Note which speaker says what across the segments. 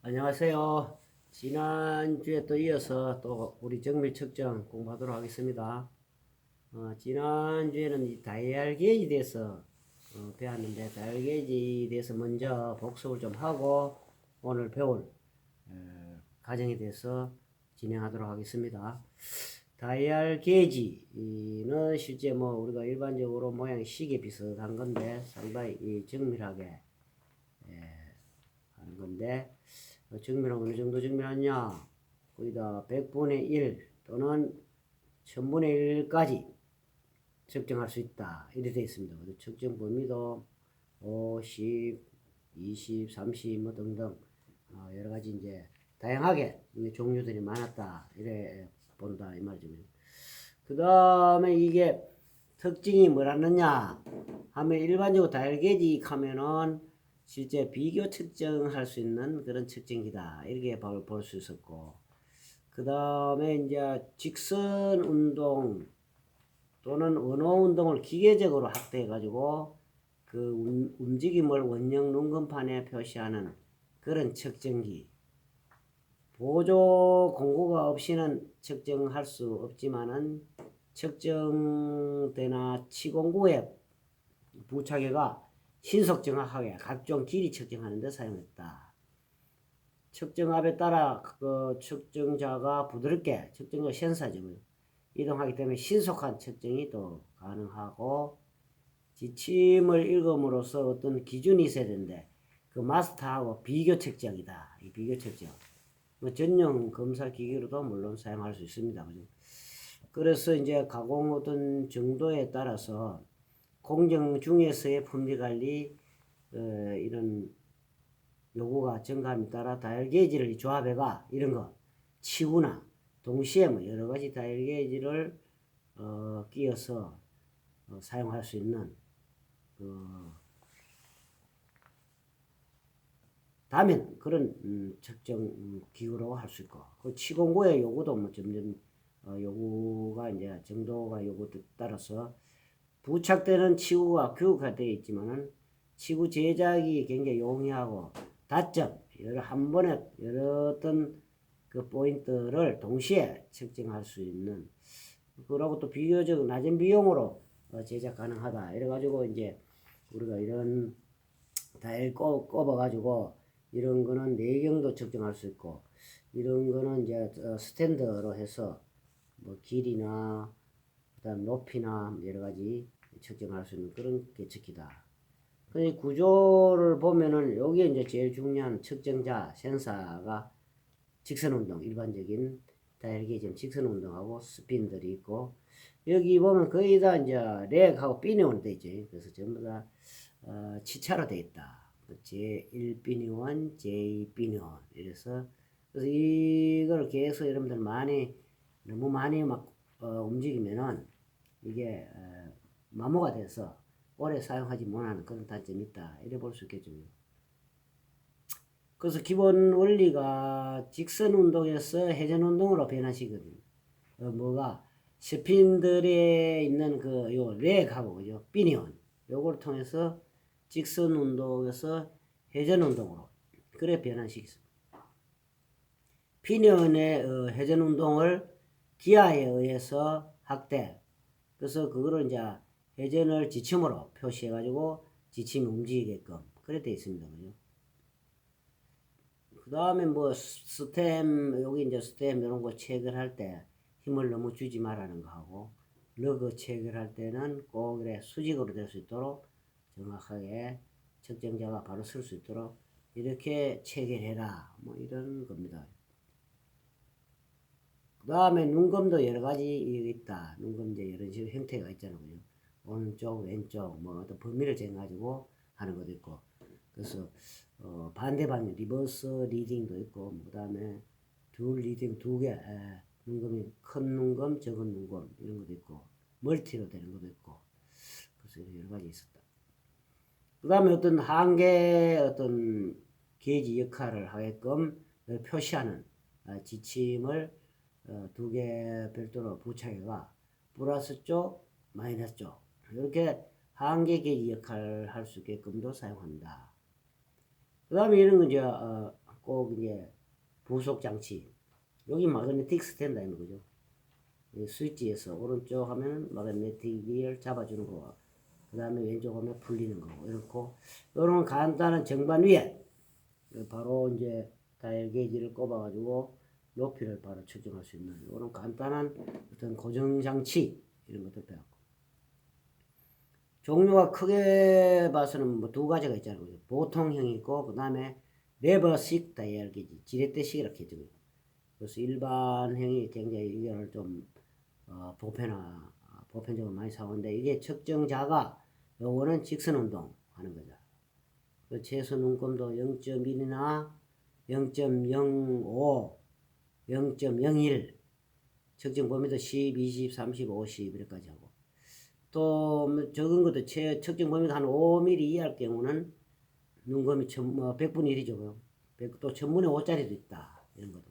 Speaker 1: 안녕하세요. 지난주에 또 이어서 또 우리 정밀 측정 공부하도록 하겠습니다. 지난주에는 이 다이얼 게이지에 대해서 배웠는데, 다이얼 게이지에 대해서 먼저 복습을 좀 하고 오늘 배울 과정에 대해서 진행하도록 하겠습니다. 다이얼 게이지는 실제 뭐 우리가 일반적으로 모양이 시계 비슷한 건데 상당히 정밀하게 하는 건데, 정밀은 어느 정도 정밀하냐? 거의 다 100분의 1 또는 1000분의 1까지 측정할 수 있다. 이렇게 되어 있습니다. 측정 범위도 5, 10, 20, 30, 뭐 등등 여러 가지 이제 다양하게 종류들이 많았다. 이래 본다 이 말이죠. 그 다음에 이게 특징이 뭐라느냐 하면, 일반적으로 다혈계직 하면은 실제 비교 측정할 수 있는 그런 측정기다, 이렇게 볼 수 있었고, 그 다음에 이제 직선 운동 또는 언어 운동을 기계적으로 확대해 가지고 그 움직임을 원형 눈금판에 표시하는 그런 측정기, 보조 공구가 없이는 측정할 수 없지만은 측정대나 치공구의 부착해가 신속 정확하게 각종 길이 측정하는 데 사용했다. 측정압에 따라 그 측정자가 부드럽게, 측정자 센서점을 이동하기 때문에 신속한 측정이 또 가능하고, 지침을 읽음으로써 어떤 기준이 있어야 되는데 그 마스터하고 비교 측정이다. 이 비교 측정. 뭐 전용 검사 기기로도 물론 사용할 수 있습니다. 그래서 이제 가공 어떤 정도에 따라서 공정 중에서의 품질 관리 이런 요구가 증가함에 따라 다이얼 게이지를 조합해가 이런 거 치구나 동시에 뭐 여러 가지 다이얼 게이지를 끼워서 사용할 수 있는 다면 그런 측정 기구로 할 수 있고, 그 치공구의 요구도 뭐 점점 요구가 이제 정도가 요구에 따라서 부착되는 치구가 규격화되어 있지만은 치구 제작이 굉장히 용이하고 다점 한 번에 여러 어떤 그 포인트를 동시에 측정할 수 있는, 그러고 또 비교적 낮은 비용으로 제작 가능하다. 이래가지고 이제 우리가 이런 다일 꼽아가지고 이런 거는 내경도 측정할 수 있고, 이런 거는 이제 스탠드로 해서 뭐 길이나 그다음 높이나 여러 가지 측정할 수 있는 그런 계측기다. 그 구조를 보면은 여기에 이제 제일 중요한 측정자 센서가 직선운동, 일반적인 다혈계전 직선운동하고 스핀들이 있고, 여기 보면 거의 다 이제 렉하고 삐니온 돼 있죠. 그래서 전부 다 치차로 돼 있다. 제1 삐니온, 제2 삐니온 이래서, 그래서 이걸 계속 여러분들 너무 많이 막 움직이면은 이게 마모가 돼서 오래 사용하지 못하는 그런 단점이 있다. 이래 볼 수 있겠죠. 그래서 기본 원리가 직선 운동에서 회전 운동으로 변화시거든요. 뭐가 스핀들에 있는 요 렉하고 그죠? 피니온 요걸 통해서 직선 운동에서 회전 운동으로 그래 변화시켰습니다. 피니온의 회전 운동을 기아에 의해서 확대. 그래서 그거를 이제 회전을 지침으로 표시해가지고 지침이 움직이게끔 그래 되어 있습니다. 그죠? 그 다음에 뭐 스템, 여기 이제 스템 이런 거 체결할 때 힘을 너무 주지 말라는 거 하고, 러그 체결할 때는 꼭 그래 수직으로 될 수 있도록 정확하게 측정자가 바로 쓸 수 있도록 이렇게 체결해라. 뭐 이런 겁니다. 그 다음에 눈금도 여러 가지 있다. 눈금제 여러 식의 형태가 있잖아요. 오른쪽, 왼쪽, 뭐 어떤 범위를 정해가지고 하는 것도 있고, 그래서 반대 방향 리버스 리딩도 있고, 뭐 그다음에 둘 리딩 두 개, 눈금이 큰 눈금, 적은 눈금 이런 것도 있고, 멀티로 되는 것도 있고, 그래서 여러 가지 있었다. 그다음에 어떤 한계 어떤 게이지 역할을 하게끔 표시하는 지침을 두 개 별도로 부착해가 플러스 쪽, 마이너스 쪽 이렇게 한계 게이지 역할을 할 수 있게끔도 사용한다. 그 다음에 이런 거 이제 꼭 이제 부속 장치 여기 마그네틱 스탠드 있는 거죠. 스위치에서 오른쪽 하면 마그네틱을 잡아주는 거, 그 다음에 왼쪽 하면 풀리는 거고, 이렇고 이런 간단한 정반 위에 바로 이제 다이얼 게이지를 꼽아가지고 높이를 바로 측정할 수 있는 이런 간단한 어떤 고정 장치 이런 것들 배웠고, 종류가 크게 봐서는 뭐 두 가지가 있잖아요. 보통형이 있고 그 다음에 레버식 다이얼 게이지, 지렛대식 이렇게 해주고요. 그래서 일반형이 굉장히 이거를 좀 보편적으로 많이 사오는데, 이게 측정자가 요거는 직선 운동 하는 거죠. 그 최소 눈금도 0.1이나 0.05, 0.01, 측정 범위도 10, 20, 30, 50 이렇게까지 하고, 또 적은 것도 측정 범위가 한 5mm 이하일 경우는 눈금이 100분의 1이죠. 또 1000분의 5짜리도 있다. 이런 것도.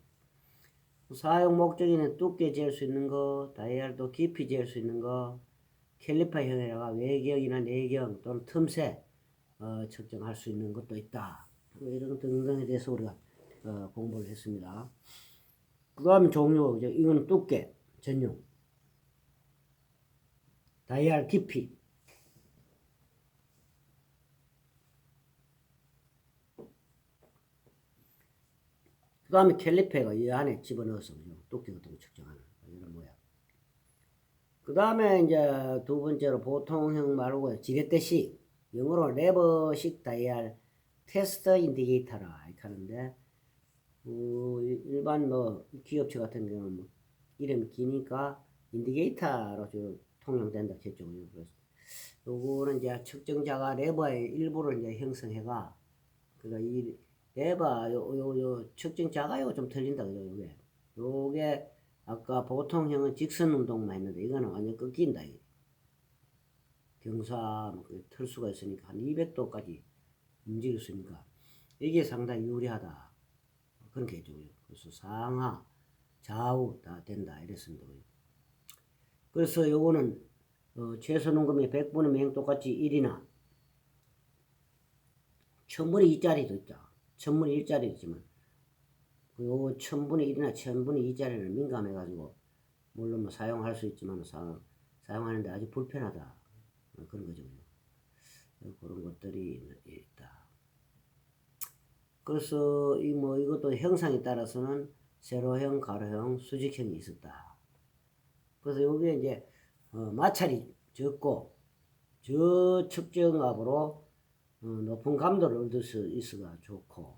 Speaker 1: 사용 목적에는 두께 재을 수 있는 거, 다이얼도 깊이 재을 수 있는 거, 캘리퍼형에다가 외경이나 내경 또는 틈새 측정할 수 있는 것도 있다. 이런 등등에 대해서 우리가 공부를 했습니다. 그 다음에 종류, 이거는 두께 전용, 다이얼 깊이, 그 다음에 캘리퍼가 이 안에 집어넣어서 두께 같은 거 측정하는 이런 모양. 그 다음에 이제 두 번째로 보통형 말고 지렛대식, 영어로 레버식 다이얼 테스트 인디게이터라 이렇게 하는데, 일반 뭐 기업체 같은 경우는 뭐 이름이 기니까 인디게이터로 통용된다 했죠. 그래서 요거는 이제 측정자가 레버의 일부를 이제 형성해가, 그러니까 이 레버 요 측정자가 좀 틀린다 그죠. 요게 아까 보통형은 직선 운동만 했는데 이거는 완전 꺾인다. 경사 틀 수가 있으니까 한 200도까지 움직일 수 있으니까 이게 상당히 유리하다. 그런 게 있죠. 그래서 상하, 좌우 다 된다. 이랬습니다. 그래서 요거는 최소 눈금이 100분의 명 똑같이 1이나 1000분의 2짜리도 있다. 1000분의 1짜리 있지만 요 1000분의 1이나 1000분의 2짜리는 민감해가지고 물론 뭐 사용할 수 있지만 사용하는데 아주 불편하다. 그런 거죠. 그런 것들이 있다. 그래서 이것도 형상에 따라서는 세로형, 가로형, 수직형이 있었다. 그래서 여기에 이제 마찰이 적고 저측정압으로 높은 감도를 얻을 수 있어가 좋고,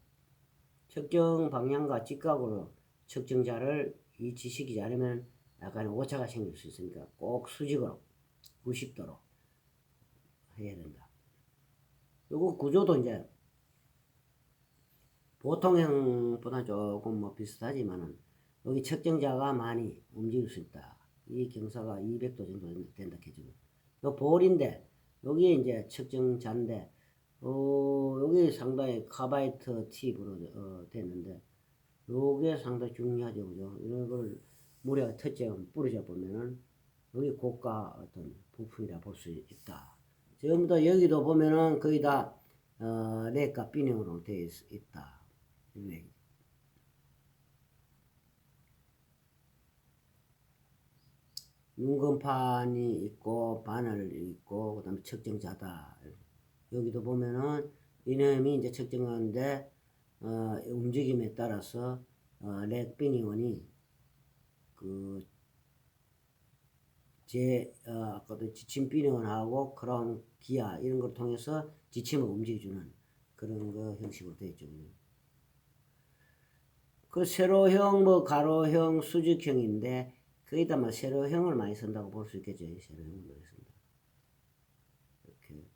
Speaker 1: 측정 방향과 직각으로 측정자를 이치시키지 않으면 약간의 오차가 생길 수 있으니까 꼭 수직으로 90도로 해야 된다. 요거 구조도 이제 보통형보다 조금 뭐 비슷하지만은 여기 측정자가 많이 움직일 수 있다. 이 경사가 200도 정도 된다 해주고, 요 볼인데 여기에 이제 측정자인데 여기 상당히 카바이트 팁으로 됐는데 요게 상당히 중요하죠. 그죠? 이런 걸 무리하게 터치하면 부러져 보면은 여기 고가 어떤 부품이라 볼 수 있다. 전부 다 여기도 보면은 거의 다 렉과 빈형으로 되어 있다. 윤건판이 있고 바늘이 있고 그 다음에 측정자다. 여기도 보면은 이놈이 이제 측정하는데 움직임에 따라서 렉 빈형이 아까도 지침 빈형하고 크라운 기아 이런 걸 통해서 지침을 움직여주는 그런 거 형식으로 되어 있죠. 그 세로형, 뭐 가로형, 수직형인데 거기다 뭐 세로형을 많이 쓴다고 볼 수 있겠죠. 세로형을 많이 쓴다. 이렇게.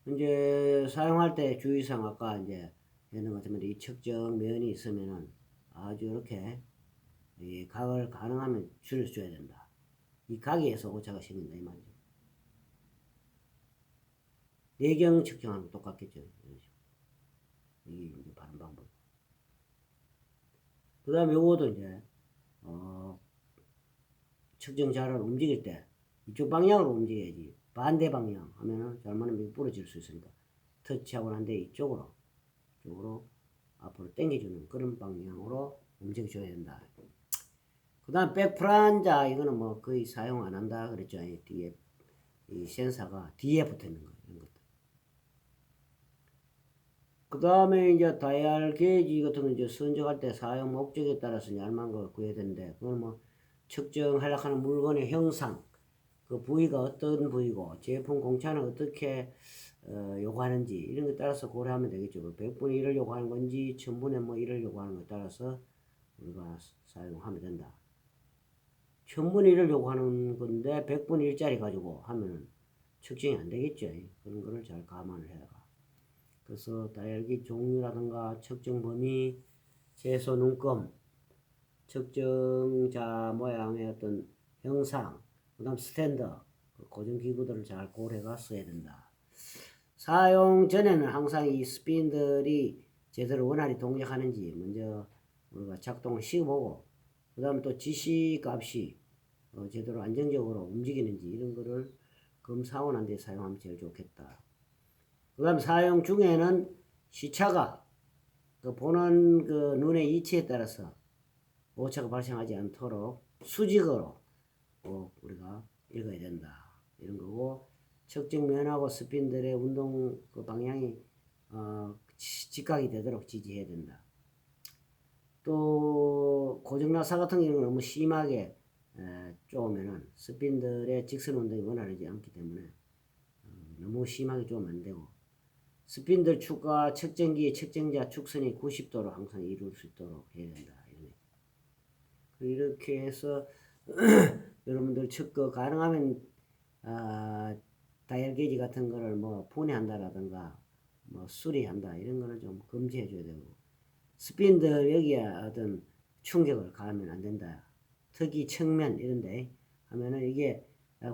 Speaker 1: 이제 사용할 때 주의사항 아까 이제 했는 것처럼 이 측정 면이 있으면은 아주 이렇게 이 각을 가능하면 줄여줘야 된다. 이 각에서 오차가 생긴다 이 말이죠. 내경 측정하는 거 똑같겠죠. 이게 이제 바른 방법. 그 다음에 요거도 이제 측정자를 움직일 때 이쪽 방향으로 움직여야지 반대 방향 하면은 잘못하면 부러질 수 있으니까 터치하고 난 뒤에 이쪽으로 쪽으로 앞으로 당겨주는 그런 방향으로 움직여줘야 된다. 그 다음 백플란자 이거는 뭐 거의 사용 안 한다 그랬죠. 뒤에 이 센서가 뒤에 붙어 있는 거예요. 이런 것들. 그 다음에 이제 다이얼 게이지 같은 거 이제 선적할 때 사용 목적에 따라서 얄만 거 구해야 되는데 그건 뭐 측정하려고 하는 물건의 형상, 그 부위가 어떤 부위고 제품 공차는 어떻게 요구하는지 이런 것 따라서 고려하면 되겠죠. 뭐 100분의 1을 요구하는 건지 1000분의 뭐 1을 요구하는 것에 따라서 우리가 사용하면 된다. 1000분의 1을 요구하는 건데 100분의 1짜리 가지고 하면은 측정이 안 되겠죠. 그런 거를 잘 감안을 해라. 그래서 다이얼기 종류라든가 측정 범위, 제소 눈금, 측정자 모양의 어떤 형상, 그 다음 스탠더, 고정 기구들을 잘 고려해가 써야 된다. 사용 전에는 항상 이 스핀들이 제대로 원활히 동작하는지 먼저 우리가 작동을 시켜보고 그 다음에 또 지시 값이 제대로 안정적으로 움직이는지 이런 거를 검사하고 난 뒤에 사용하면 제일 좋겠다. 그 다음 사용 중에는 시차가 그 보는 그 눈의 이치에 따라서 오차가 발생하지 않도록 수직으로 우리가 읽어야 된다. 이런 거고 측정면하고 스핀들의 운동 그 방향이 직각이 되도록 지지해야 된다. 또 고정나사 같은 경우는 너무 심하게 쪼으면은 스핀들의 직선 운동이 원활하지 않기 때문에 너무 심하게 쪼으면 안 되고 스핀들 축과 측정기의 측정자 축선이 90도로 항상 이룰 수 있도록 해야 된다. 이렇게 해서 여러분들 측거 가능하면 다이얼 게이지 같은 거를 뭐 분해한다라든가 뭐 수리한다 이런 거는 좀 금지해 줘야 되고 스핀들 여기에 어떤 충격을 가하면 안 된다. 특히 측면 이런데 하면은 이게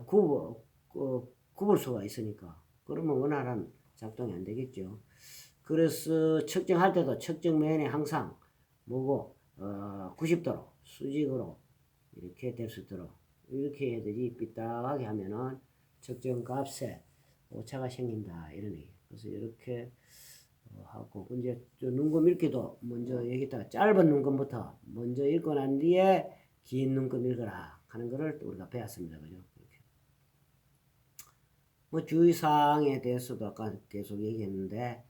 Speaker 1: 굽을 수가 있으니까 그러면 원활한 작동이 안 되겠죠. 그래서 측정할 때도 측정면에 항상 뭐고 90도로 수직으로 이렇게 될 수 있도록 이렇게 해야 되지 삐딱하게 하면은 측정 값에 오차가 생긴다 이런 얘기. 그래서 이렇게 하고 이제 눈금 읽기도 먼저 여기다가 짧은 눈금부터 먼저 읽고 난 뒤에 긴 눈금 읽어라 하는 거를 우리가 배웠습니다. 그죠? 이렇게. 뭐 주의사항에 대해서도 아까 계속 얘기했는데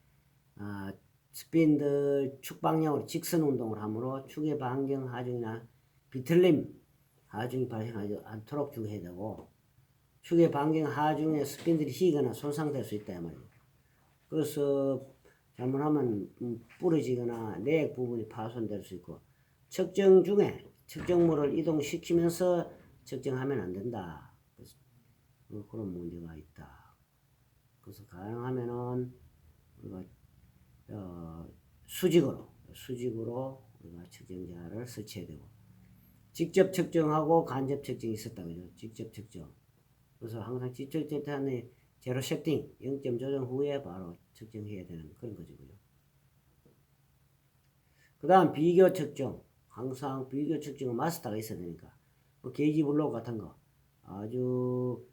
Speaker 1: 스핀들 축 방향으로 직선 운동을 하므로 축의 반경 하중이나 비틀림 하중이 발생하지 않도록 주의해야 되고 축의 반경 하중에 스핀들이 휘거나 손상될 수 있다 말이에요. 그래서 잘못하면 부러지거나 내액 부분이 파손될 수 있고 측정 중에 측정물을 이동시키면서 측정하면 안 된다. 그래서 그런 문제가 있다. 그래서 가능하면은 우리가 수직으로 우리가 측정자를 설치해야 되고 직접 측정하고 간접 측정이 있었다 그죠? 직접 측정. 그래서 항상 직접 측정에 제로 세팅 0점 조정 후에 바로 측정해야 되는 그런 거죠. 그죠? 그 다음 비교 측정. 항상 비교 측정은 마스터가 있어야 되니까 뭐 게이지 블록 같은 거 아주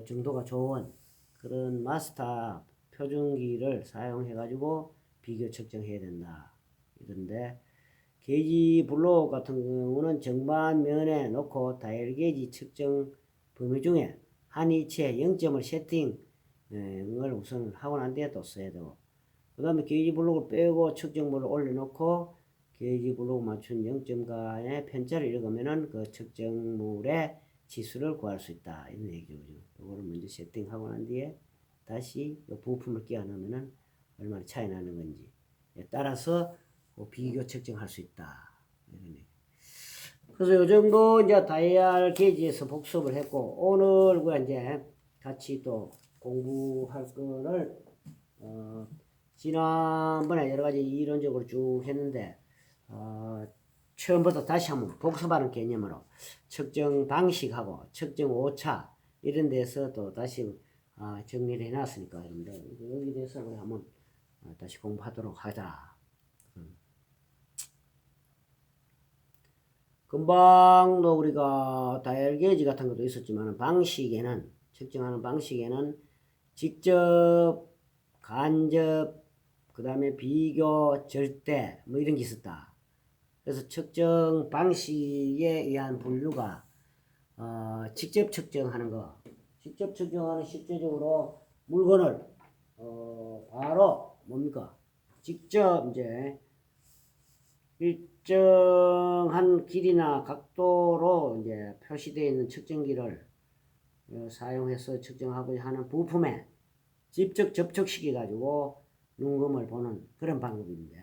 Speaker 1: 정도가 좋은 그런 마스터 표준기를 사용해 가지고 비교 측정해야 된다. 이런데 게이지 블록 같은 경우는 정반면에 놓고 다이얼 게이지 측정 범위 중에 한 이치에 0점을 세팅을 우선 하고 난 뒤에 또 써야 되고 그 다음에 게이지 블록을 빼고 측정물을 올려놓고 게이지 블록 맞춘 0점간의 편차를 읽으면은 그 측정물의 지수를 구할 수 있다. 이런 얘기죠. 이거를 먼저 세팅하고 난 뒤에 다시 부품을 끼워 넣으면은 얼마나 차이 나는 건지 따라서 비교 측정할 수 있다. 이런 얘기. 그래서 요 정도 이제 다이얼 게이지에서 복습을 했고 오늘 우리가 이제 같이 또 공부할 거를 지난번에 여러 가지 이론적으로 쭉 했는데 처음부터 다시 한번 복습하는 개념으로 측정 방식하고 측정 오차 이런 데서 또 다시 정리를 해놨으니까 여러분들 여기 대해서 우리 한번 다시 공부하도록 하자. 금방도 우리가 다이얼 게이지 같은 것도 있었지만 방식에는 측정하는 방식에는 직접, 간접, 그 다음에 비교, 절대, 뭐 이런 게 있었다. 그래서 측정 방식에 의한 분류가, 직접 측정하는 거. 직접 측정하는 실제적으로 물건을, 바로 뭡니까? 직접 이제 일정한 길이나 각도로 이제 표시되어 있는 측정기를 사용해서 측정하고자 하는 부품에 직접 접촉시켜 가지고 눈금을 보는 그런 방법인데,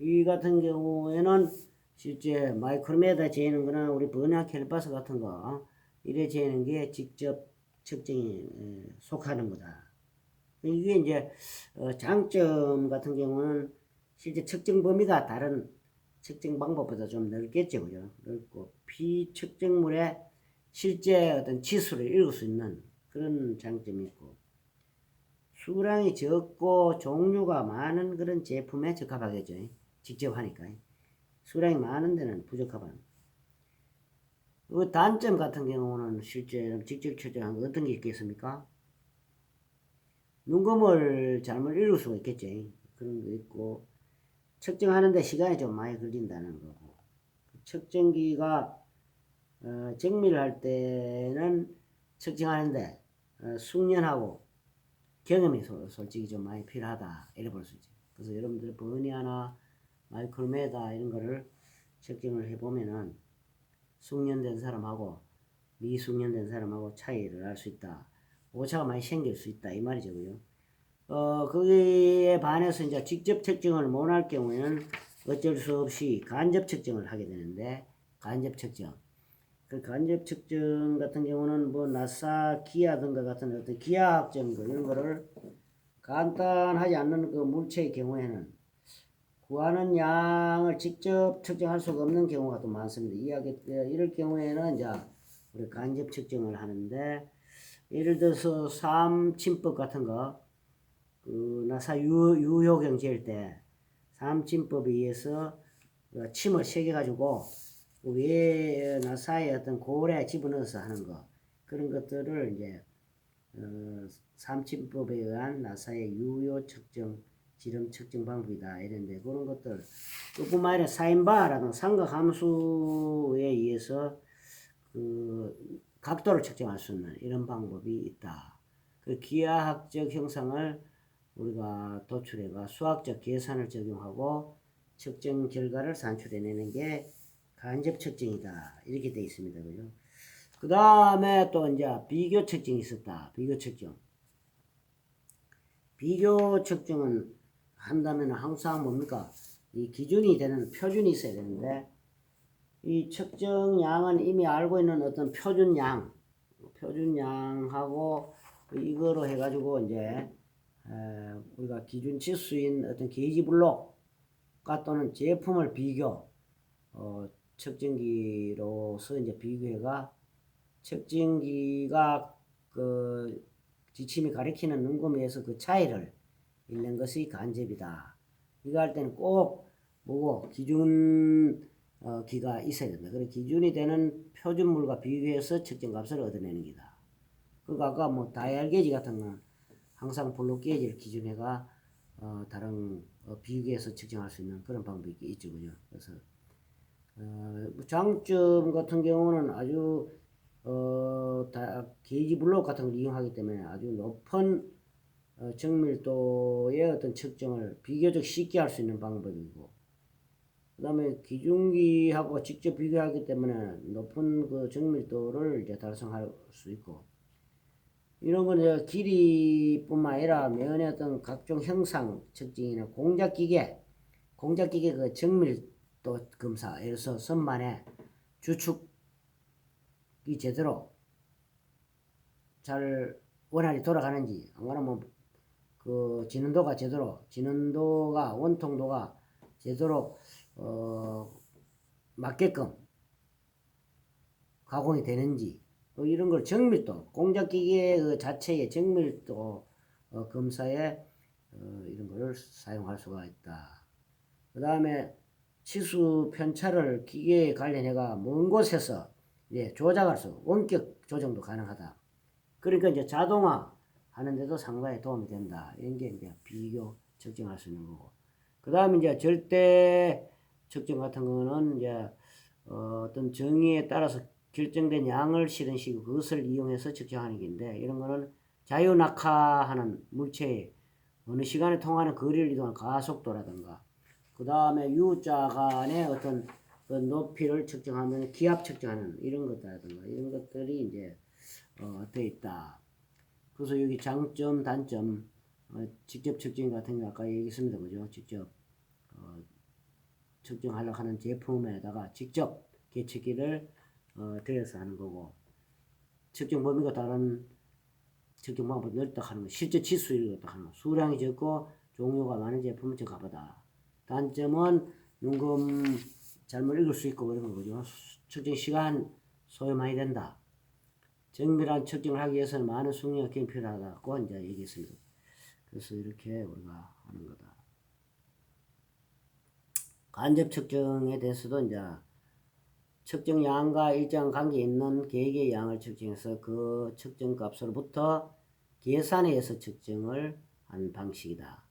Speaker 1: 이 같은 경우에는 실제 마이크로미터 재는 거나 우리 버니아 캘리퍼스 같은 거 이래 재는 게 직접 측정에 속하는 거다. 이게 이제 장점 같은 경우는 실제 측정 범위가 다른 측정 방법보다 좀 넓겠죠, 그죠? 넓고 피측정물의 실제 어떤 치수를 읽을 수 있는 그런 장점이 있고, 수량이 적고 종류가 많은 그런 제품에 적합하겠죠. 직접 하니까. 수량이 많은 데는 부적합한. 그 단점 같은 경우는 실제 직접 측정한 거 어떤 게 있겠습니까? 눈금을 잘못 읽을 수가 있겠지. 그런 거 있고, 측정하는데 시간이 좀 많이 걸린다는 거고, 측정기가 정밀할 때는 측정하는데 숙련하고 경험이 솔직히 좀 많이 필요하다 이래 볼 수 있지. 그래서 여러분들 버니아나 마이크로메다 이런 거를 측정을 해보면은 숙련된 사람하고 미숙련된 사람하고 차이를 알 수 있다. 오차가 많이 생길 수 있다 이 말이죠, 그죠? 거기에 반해서 이제 직접 측정을 못할 경우에는 어쩔 수 없이 간접 측정을 하게 되는데, 간접 측정. 그 간접 측정 같은 경우는 뭐 나사 기아 등과 같은 어떤 기하학 정도 이런 거를 간단하지 않는 그 물체의 경우에는 구하는 양을 직접 측정할 수가 없는 경우가 또 많습니다. 이럴 경우에는 이제 우리 간접 측정을 하는데, 예를 들어서 삼침법 같은 거, 그 나사 유효경 잴 때 삼침법에 의해서 침을 새겨가지고 위에 나사에 어떤 고래 집어넣어서 하는 거, 그런 것들을 이제 삼침법에 의한 나사의 유효 측정, 지름 측정 방법이다 이런데, 그런 것들 그뿐만 아니라 사인바라는 삼각함수에 의해서 그 각도를 측정할 수 있는 이런 방법이 있다. 그 기하학적 형상을 우리가 도출해가 수학적 계산을 적용하고 측정 결과를 산출해내는 게 간접 측정이다 이렇게 되어 있습니다, 그죠? 그 다음에 또 이제 비교 측정이 있었다. 비교 측정. 비교 측정은 한다면 항상 뭡니까? 이 기준이 되는 표준이 있어야 되는데, 이 측정량은 이미 알고 있는 어떤 표준량하고 이거로 해가지고 이제 우리가 기준 치수인 어떤 게이지 블록과 또는 제품을 비교, 측정기로서 이제 비교해가 측정기가 그 지침이 가리키는 눈금에서 그 차이를 읽는 것이 간접이다. 이거 할 때는 꼭 뭐고 기준 기가 있어야 된다. 그래 기준이 되는 표준물과 비교해서 측정값을 얻어내는 기다. 그러니까 아까 뭐 다이얼 게이지 같은 건 항상 블록 게이지를 기준해가 다른 비교해서 측정할 수 있는 그런 방법이 있죠, 그죠? 그래서 장점 같은 경우는 아주 게이지 블록 같은 걸 이용하기 때문에 아주 높은 정밀도의 어떤 측정을 비교적 쉽게 할 수 있는 방법이고, 그 다음에 기준기하고 직접 비교하기 때문에 높은 그 정밀도를 이제 달성할 수 있고, 이런 건 이제 길이뿐만 아니라 면의 어떤 각종 형상 측정이나 공작기계 그 정밀도 검사, 예를 들어서 선반에 주축이 제대로 잘 원활히 돌아가는지, 안 그러면 그 진원도가 원통도가 제대로 맞게끔 가공이 되는지, 이런 걸 정밀도, 공작기계 그 자체의 정밀도 검사에 이런 걸 사용할 수가 있다. 그 다음에 치수 편차를 기계에 관련해가 먼 곳에서 조작할 수, 원격 조정도 가능하다. 그러니까 이제 자동화 하는데도 상당히 도움이 된다. 이런 게 이제 비교 측정할 수 있는 거고. 그 다음에 이제 절대 측정 같은 거는 이제 어떤 정의에 따라서 결정된 양을 실은시키고 그것을 이용해서 측정하는 게인데, 이런 거는 자유낙하하는 물체의 어느 시간에 통하는 거리를 이동하는 가속도라든가, 그 다음에 U자 간의 어떤 그 높이를 측정하면 기압 측정하는 이런 것들이라든가, 이런 것들이 이제 돼 있다. 그래서 여기 장점, 단점, 직접 측정 같은 거 아까 얘기했습니다. 그죠? 직접 측정하려고 하는 제품에다가 직접 계측기를 들여서 하는 거고, 측정 범위가 다른 측정 방법을 넓다 하는 거, 실제 치수를 넓다 하는 거, 수량이 적고 종류가 많은 제품은 적합하다. 단점은 눈금 잘못 읽을 수 있고 그런 거죠. 측정 시간 소요 많이 된다. 정밀한 측정을 하기 위해서는 많은 숙련과 경험이 필요하다고 이제 얘기했습니다. 그래서 이렇게 우리가 하는 거다. 간접 측정에 대해서도 이제 측정량과 일정 관계 있는 계획의 양을 측정해서 그 측정 값으로부터 계산에 의해서 측정을 하는 방식이다.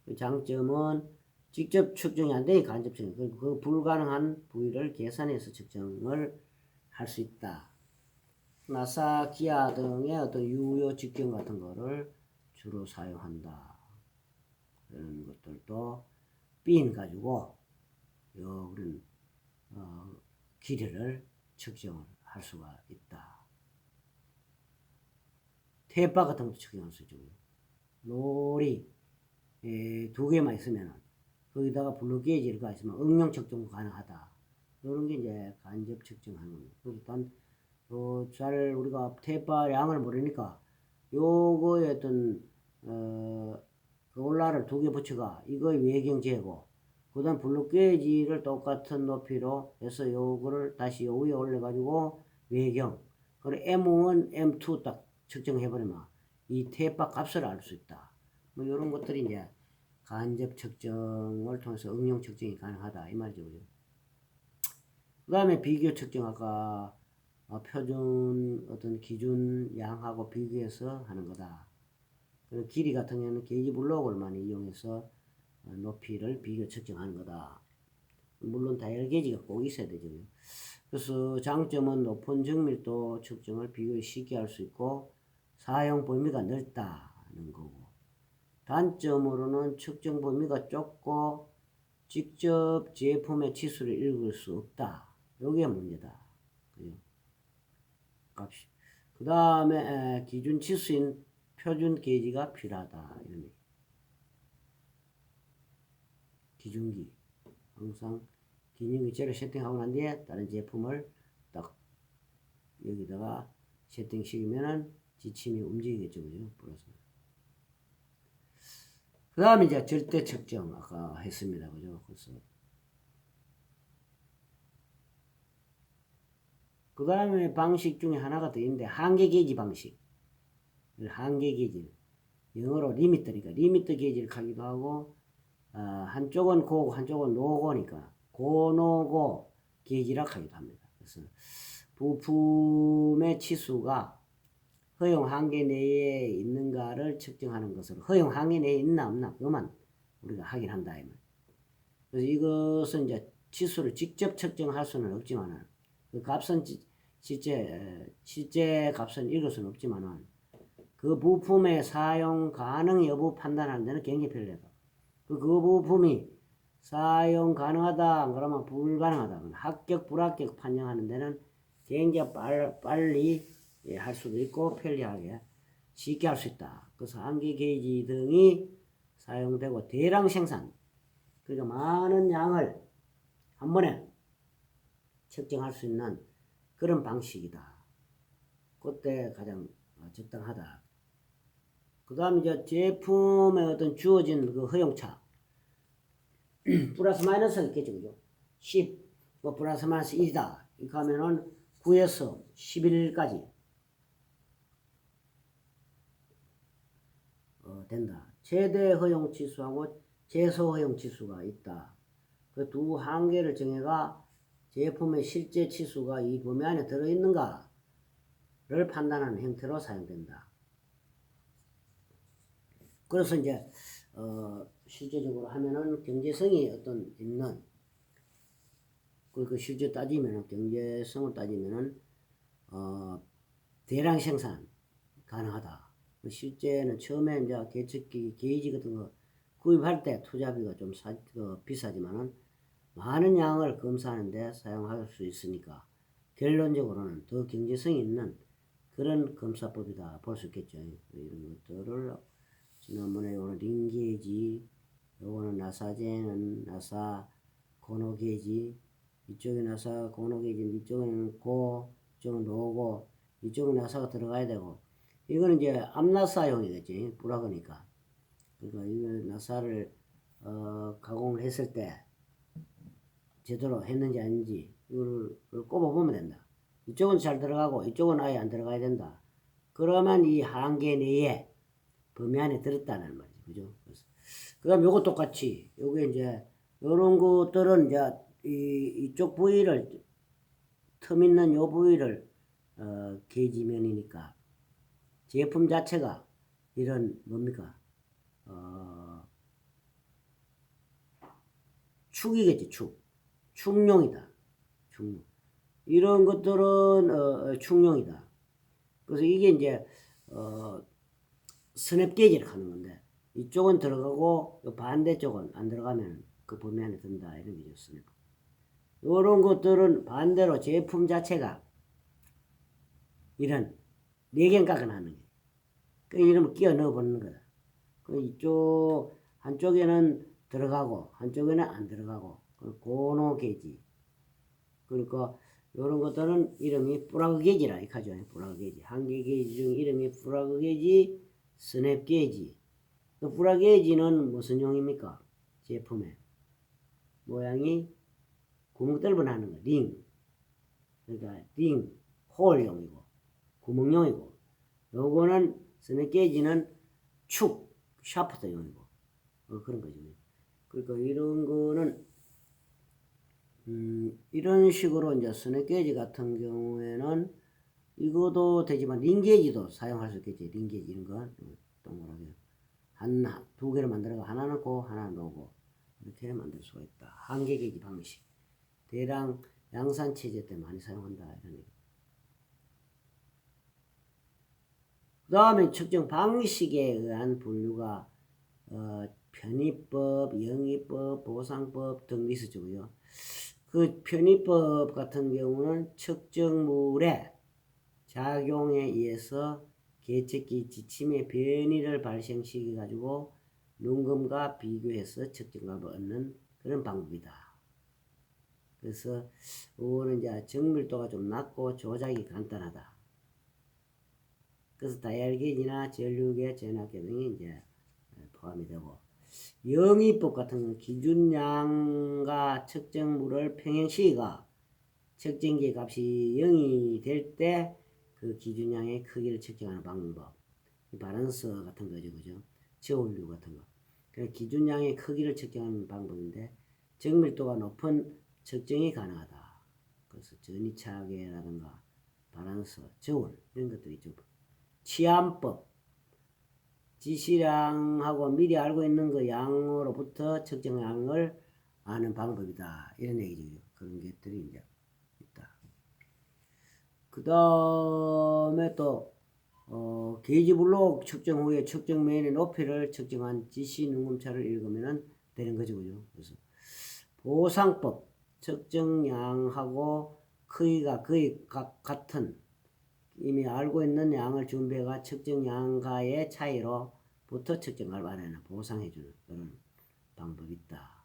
Speaker 1: 그 장점은 직접 측정이 안 되니 간접 측정, 그 불가능한 부위를 계산해서 측정을 할 수 있다. 나사, 기아 등의 어떤 유효 직경 같은 거를 주로 사용한다. 이런 것들도 핀 가지고 그런 길이를 측정을 할 수가 있다. 테이프 같은 것도 측정할 수 있죠. 롤이 2개만 있으면 거기다가 블루 게이지가 있으면 응용 측정도 가능하다. 이런 게 이제 간접 측정하는 겁니다. 일단 잘 우리가 테이프 양을 모르니까 요거에 어떤 롤라를 2개 붙여가 이거의 외경 재고, 그 다음 블루 게이지를 똑같은 높이로 해서 요거를 다시 요 위에 올려가지고 외경, 그리고 M1, M2 딱 측정해버리면 이 테이프 값을 알 수 있다. 뭐 이런 것들이 이제 간접 측정을 통해서 응용 측정이 가능하다 이 말이죠. 그 다음에 비교 측정, 아까 표준 어떤 기준 양하고 비교해서 하는 거다. 그리고 길이 같은 경우는 게이지 블록을 많이 이용해서 높이를 비교 측정하는 거다. 물론 다이얼 게이지가 꼭 있어야 되죠. 그래서 장점은 높은 정밀도 측정을 비교에 쉽게 할 수 있고 사용 범위가 넓다는 거고, 단점으로는 측정 범위가 좁고 직접 제품의 치수를 읽을 수 없다. 요게 문제다. 그죠? 값이. 그 다음에 기준 치수인 표준 게이지가 필요하다. 이런 얘기. 기준기. 항상 기준기체를 세팅하고 난 뒤에 다른 제품을 딱 여기다가 세팅시키면은 지침이 움직이겠죠. 그죠? 플러스. 그 다음에 이제 절대 측정 아까 했습니다. 그죠? 그래서 그 다음에 방식 중에 하나가 더 있는데 한계 게이지 방식. 한계 게이지. 영어로 리미터니까 리미터 게이지를 하기도 하고, 한쪽은 고고 한쪽은 노고니까 고노고 게이지라고 하기도 합니다. 그래서 부품의 치수가 허용 한계 내에 있는가를 측정하는 것으로, 허용 한계 내에 있나 없나 그것만 우리가 확인한다. 그래서 이것은 이제 치수를 직접 측정할 수는 없지만은 그 값은 실제 값은 읽을 수는 없지만은 그 부품의 사용 가능 여부 판단하는 데는 굉장히 편리하다. 그 부품이 사용 가능하다 그러면 불가능하다, 합격 불합격 판정하는 데는 굉장히 빨리 할 수도 있고 편리하게 쉽게 할 수 있다. 그래서 한계 게이지 등이 사용되고 대량 생산, 그러니까 많은 양을 한 번에 측정할 수 있는 그런 방식이다. 그때 가장 적당하다. 그 다음 이제 제품에 어떤 주어진 그 허용차 플러스 마이너스가 있겠죠. 그죠? 10, 뭐 플러스 마이너스 1이다. 이렇게 하면은 9에서 11까지 된다. 최대 허용 치수하고 최소 허용 치수가 있다. 그 두 한계를 정해가 제품의 실제 치수가 이 범위 안에 들어있는가를 판단하는 형태로 사용된다. 그래서 이제 실제적으로 하면은 경제성이 어떤 있는 그 실제 따지면은 경제성을 따지면은 대량 생산 가능하다. 실제는 처음에 이제 개척기 게이지 같은 거 구입할 때 투자비가 좀 비싸지만은 많은 양을 검사하는데 사용할 수 있으니까 결론적으로는 더 경제성이 있는 그런 검사법이다 볼 수 있겠죠. 이런 것들을 지난번에 오늘 링게이지, 요거는 나사제는 나사 고노게이지, 이쪽에 나사 고노게이지, 이쪽에는 고, 이쪽은 노고, 이쪽은 나사가 들어가야 되고, 이거는 이제 암나사용이겠지, 뿌락으니까. 그러니까 이거 나사를 가공을 했을 때 제대로 했는지 아닌지 이걸 꼽아보면 된다. 이쪽은 잘 들어가고 이쪽은 아예 안 들어가야 된다. 그러면 이 한계 내에 범위 안에 들었다는 말이죠. 그죠? 그 다음 요거 똑같이 요게 이제 요런 것들은 이제 이쪽 부위를 틈 있는 요 부위를 게이지면이니까 제품 자체가 이런 뭡니까? 축이겠지, 축. 축용이다. 축용. 이런 것들은 축용이다. 그래서 이게 이제 스냅 게이지를 하는 건데 이쪽은 들어가고 반대쪽은 안 들어가면 그 범위 안에 든다 이런 게죠. 스냅. 이런 것들은 반대로 제품 자체가 이런 내경각을 하는 거예요. 그 이름을 끼워 넣어보는 거다. 그 이쪽 한쪽에는 들어가고 한쪽에는 안 들어가고 고노 게이지. 그러니까 이런 것들은 이름이 플러그 게이지라 이카죠. 플러그 게이지. 한개 게이지 중 이름이 플러그 게이지, 스냅 게이지. 그 플러그 게이지는 무슨 용입니까? 제품에 모양이 구멍 뚫어나는 거, 링. 그러니까 링, 홀용이고 구멍용이고. 요거는 스냅 게이지는 축, 샤프트용이고 그런 거죠. 그러니까 이런 거는 이런 식으로 이제 스냅 게이지 같은 경우에는 이것도 되지만 링 게이지도 사용할 수 있겠지. 링 게이지 이런 거 동그랗게 두 개를 만들어서 하나 넣고 하나 놓고 이렇게 만들 수가 있다. 한계 게이지 방식. 대량 양산 체제 때 많이 사용한다 이런 얘기. 그 다음에 측정 방식에 의한 분류가 편의법, 영의법, 보상법 등 있어지고요. 그 편의법 같은 경우는 측정물의 작용에 의해서 계측기 지침의 변이를 발생시켜 가지고 눈금과 비교해서 측정값을 얻는 그런 방법이다. 그래서 이거는 이제 정밀도가 좀 낮고 조작이 간단하다. 그래서 다이얼 게이지나 전류계, 전압계 등이 이제 포함이 되고, 영의법 같은 경우는 기준량과 측정물을 평행시가 측정기 값이 0이 될 때 그 기준량의 크기를 측정하는 방법. 바란스 같은 거죠, 그죠? 저울류 같은 거. 그래서 기준량의 크기를 측정하는 방법인데 정밀도가 높은 측정이 가능하다. 그래서 전이차계라든가 바란스, 저울 이런 것들이 있죠. 치안법. 지시량하고 미리 알고 있는 그 양으로부터 측정량을 아는 방법이다. 이런 얘기죠. 그런 것들이 이제 있다. 그 다음에 또, 게이지 블록 측정 후에 측정 메인의 높이를 측정한 지시 눈금차를 읽으면 되는 거죠. 그죠? 그래서 보상법. 측정량하고 크기가 거의 같은 이미 알고 있는 양을 준비해가 측정량과의 차이로부터 측정을 말하는 보상해주는 그런 방법이 있다.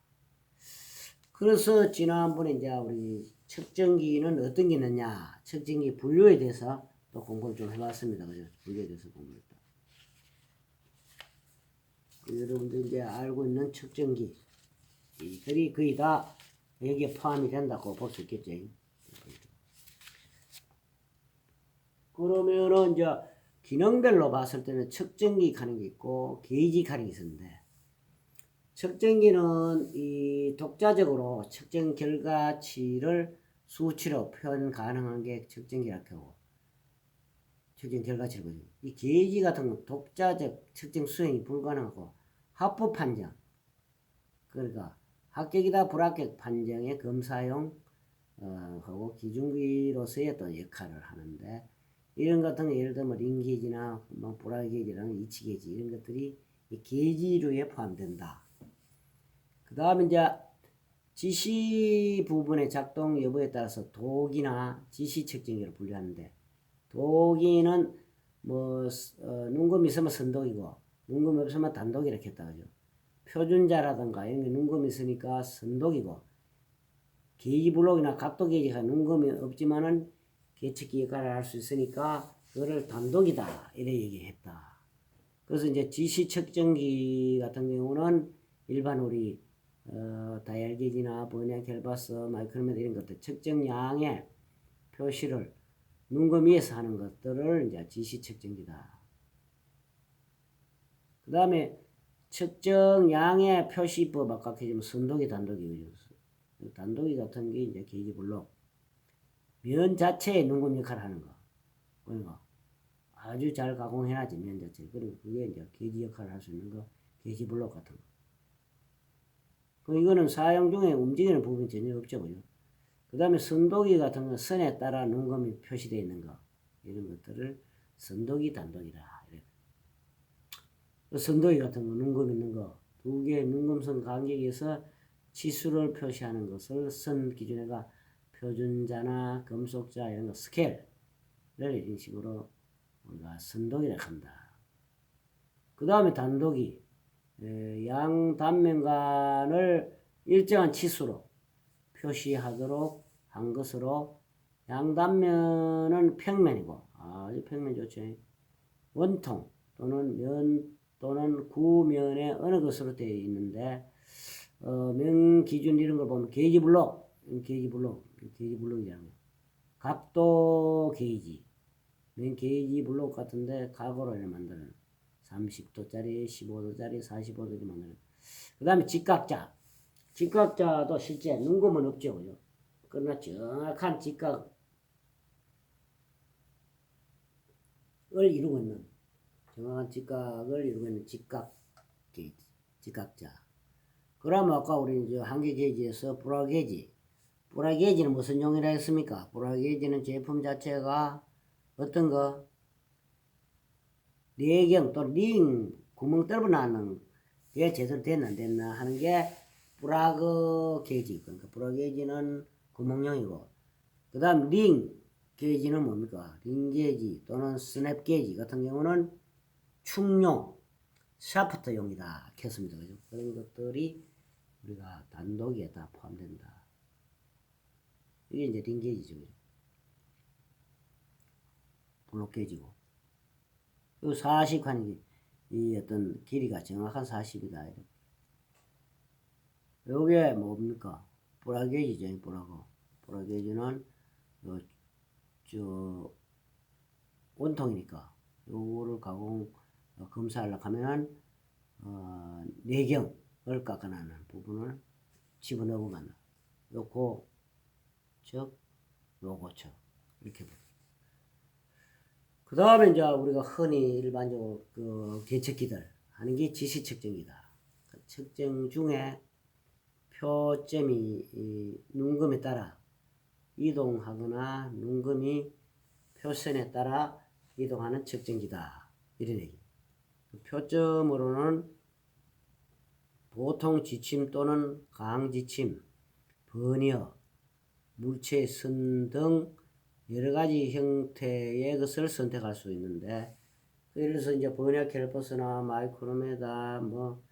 Speaker 1: 그래서 지난번에 이제 우리 측정기는 어떤 게 있느냐, 측정기 분류에 대해서 또 공부를 좀 해봤습니다. 그죠? 분류에 대해서 공부했다. 여러분들 이제 알고 있는 측정기 이들이 거의 다 여기에 포함이 된다고 볼 수 있겠죠. 그러면은 이제 기능별로 봤을 때는 측정기 가는 게 있고 게이지 가는 게 있었는데, 측정기는 이 독자적으로 측정 결과치를 수치로 표현 가능한 게 측정기라고 하고 측정 결과치를 보죠. 이 게이지 같은 건 독자적 측정 수행이 불가능하고 합부 판정. 그러니까 합격이다 불합격 판정의 검사용 하고 기준기로서의 어떤 역할을 하는데 이런 같은 거 예를 들면 링게이지나 뭐 불합격이랑 이치게이지 이런 것들이 이 게이지류에 포함된다. 그 다음에 이제 지시 부분의 작동 여부에 따라서 도기나 지시 측정기로 분류하는데 도기는 뭐 눈금이 있으면 선도기고 눈금이 없으면 단도기 이렇게 했다 그죠. 표준자라든가 이런 게 눈금이 있으니까 선도기고 게이지 블록이나 각도 게이지가 눈금이 없지만은 계측기 역할을 할 수 있으니까 그거를 단도기다 이래 얘기했다. 그래서 이제 지시 측정기 같은 경우는 일반 우리 다이얼 게이지나 버니어 캘버스, 마이크로미터 이런 것들 측정량의 표시를 눈금 위에서 하는 것들을 이제 지시 측정기다. 그 다음에 측정량의 표시법 아까 지금 선도기, 단도기 그죠? 단도기 같은 게 이제 게이지 블록 면 자체에 눈금 역할을 하는 거. 그러니까 아주 잘 가공해야지 면 자체. 그리고 그게 이제 게이지 역할을 할 수 있는 거, 게이지 블록 같은 거. 그 이거는 사용 중에 움직이는 부분이 전혀 없죠, 그죠? 그 다음에 선도기 같은 거 선에 따라 눈금이 표시되어 있는 거 이런 것들을 선도기, 단도기다. 이래. 선도기 같은 거 눈금 있는 거 두 개의 눈금선 간격에서 치수를 표시하는 것을 선 기준에가 표준자나 금속자 이런 거 스케일을 이런 식으로 우리가 선도기를 한다. 그 다음에 단도기 양 단면간을 일정한 치수로 표시하도록 한 것으로 양 단면은 평면이고 아주 평면 좋죠. 원통 또는 면 또는 구면의 어느 것으로 되어 있는데 면 기준 이런 걸 보면 게이지 블록이라는 거. 각도 게이지 면 게이지 블록 같은데 각으로 만드는 30도짜리, 15도짜리, 45도짜리 만드는. 그 다음에 직각자도 실제 눈금은 없죠, 그죠? 그러나 정확한 직각을 이루고 있는 정확한 직각을 이루고 있는 직각 게이지, 직각자. 그러면 아까 우리 이제 한계 게이지에서 브라 게이지는 무슨 용이라 했습니까? 브라 게이지는 제품 자체가 어떤 거? 내경 또 링 구멍 뚫어 나는 게 제대로 됐나 안 됐나 하는 게 브라그 게이지. 그러니까 브라 게이지는 구멍용이고 그 다음 링 게이지는 뭡니까? 링 게이지 또는 스냅 게이지 같은 경우는 충용 샤프트용이다 켰습니다. 그죠? 그런 것들이 우리가 단도기에 다 포함된다. 이게 이제 링 게이지죠. 그죠? 블록 게이지고 요 40하는 이 어떤 길이가 정확한 40이다. 요게 뭡니까? 브라게이지죠. 브라게이지는 원통이니까 요거를 검사하려고 하면은 내경을 깎아내는 부분을 집어넣으면 요거 즉 요거 즉 이렇게 보죠. 그 다음에 이제 우리가 흔히 일반적으로 그 계측기들 하는 게 지시 측정기다. 그 측정 중에 표점이 눈금에 따라 이동하거나 눈금이 표선에 따라 이동하는 측정기다. 이런 얘기. 표점으로는 보통 지침 또는 강지침, 버니어, 물체선 등 여러 가지 형태의 것을 선택할 수 있는데, 예를 들어서 이제 버니어 캘리퍼스나 마이크로메다, 뭐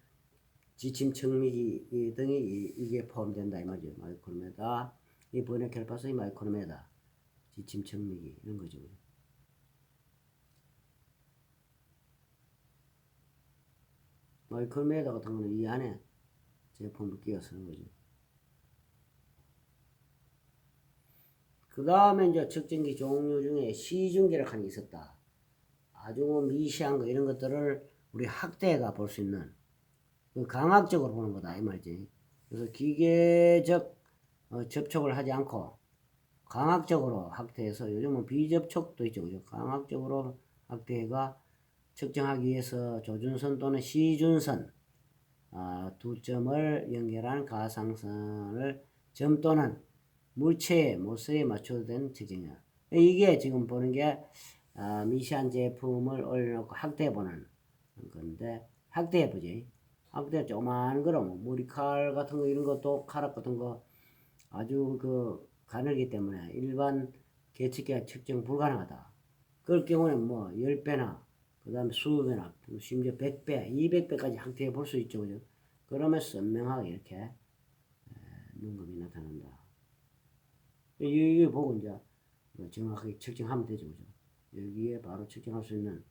Speaker 1: 지침 청미기 등이 이게 포함된다 이 말이죠. 마이크로메다, 이 버니어 캘리퍼스, 이 마이크로메다, 지침 청미기 이런 거죠. 마이크로메다 같은 거는 이 안에 제품을 끼워 쓰는 거죠. 그 다음에 이제 측정기 종류 중에 시중계를 하는 게 있었다. 아주 미시한 거 이런 것들을 우리 학대가 볼 수 있는 강학적으로 보는 거다 이 말이지. 그래서 기계적 접촉을 하지 않고 강학적으로 학대해서 요즘은 비접촉도 있죠. 그죠? 강학적으로 학대가 측정하기 위해서 조준선 또는 시준선 두 점을 연결한 가상선을 점 또는 물체의 모서리에 맞춰된 측정이야. 이게 지금 보는 게 미시한 제품을 올려놓고 확대해보는 건데, 확대해보지. 확대 조그마한 거로 뭐 머리칼 같은 거 이런 것도 카락 같은 거 아주 그 가늘기 때문에 일반 계측기가 측정 불가능하다. 그럴 경우는 뭐 10배나 그 다음에 20배나 심지어 100배, 200배까지 확대해 볼 수 있죠. 그죠? 그러면 선명하게 이렇게 눈금이 나타난다. 이거 보고 이제 정확하게 측정하면 되죠. 그죠? 여기에 바로 측정할 수 있는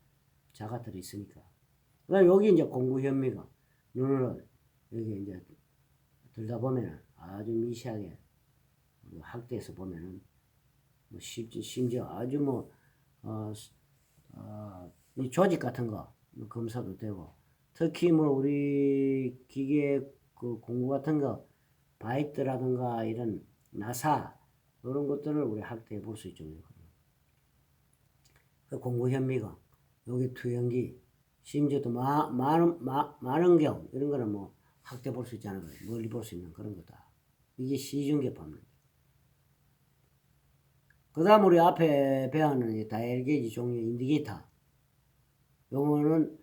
Speaker 1: 자가들이 있으니까. 그 다음에 여기 이제 공구 현미가 눈을 여기 이제 들다 보면은 아주 미세하게 확대해서 보면은 뭐 심지어 아주 이 조직 같은 거 검사도 되고, 특히 뭐 우리 기계 그 공구 같은 거 바이트라든가 이런 나사 이런 것들을 우리 확대해 볼 수 있죠. 그 공구 현미경 여기 투영기 심지어 또 만원경 이런 거는 뭐 확대 볼 수 있잖아요. 멀리 볼 수 있는 그런 거다. 이게 시중계법입니다. 그 다음 우리 앞에 배우는 다이얼 게이지 종류 인디게이터. 요거는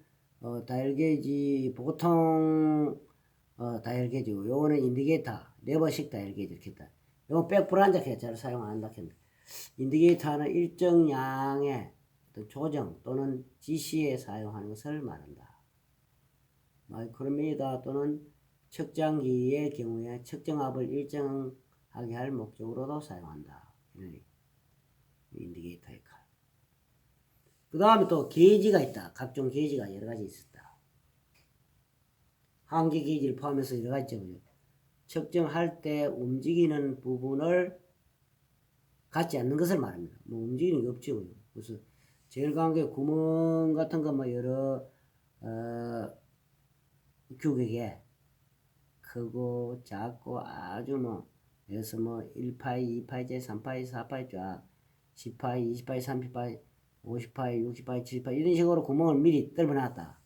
Speaker 1: 다이얼 게이지 보통 다이얼 게이지고, 요거는 인디게이터 레버식 다이얼 게이지 이렇게 있다. 요거 백불안정해 잘 사용 안 한다 했는데, 인디게이터는 일정 양의 조정 또는 지시에 사용하는 것을 말한다. 마이크로미터 또는 측정기의 경우에 측정압을 일정하게 할 목적으로도 사용한다. 인디게이터 역할. 그 다음에 또 게이지가 있다. 각종 게이지가 여러 가지 있었다. 한계 게이지를 포함해서 여러 가지 있죠. 측정할 때 움직이는 부분을 갖지 않는 것을 말합니다. 뭐 움직이는 게 없죠. 그래서 제일 강하게 구멍 같은 거 뭐 여러 규격에 크고 작고 아주 뭐 여기서 뭐 1파이, 2파이제, 3파이, 4파이 쫙 10파이, 20파이, 30파이, 50파이, 60파이, 70파이 이런 식으로 구멍을 미리 뚫어놨다.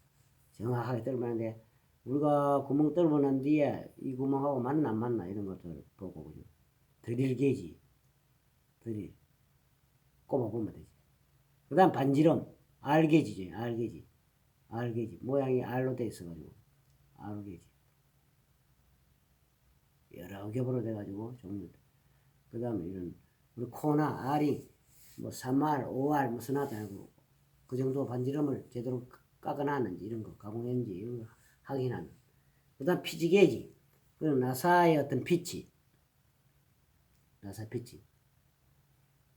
Speaker 1: 정확하게 뚫어놨는데 우리가 구멍 뚫어놓은 뒤에 이 구멍하고 맞나 안 맞나 이런 것들 보고 그죠. 드릴 게이지 드릴 꼽아보면 되지. 그 다음 반지름 R 게이지죠. R 게이지. R 게이지 모양이 R로 돼 있어가지고 R 게이지 여러 겹으로 돼가지고 종류. 그 다음에 이런 우리 코나 R이 뭐 3R, 5R 무슨 하도 아니고 그 정도 반지름을 제대로 깎아놨는지 이런 거 가공했는지 이런 거 확인하는. 그 다음 피치 게이지. 그럼 나사의 어떤 피치. 나사 피치.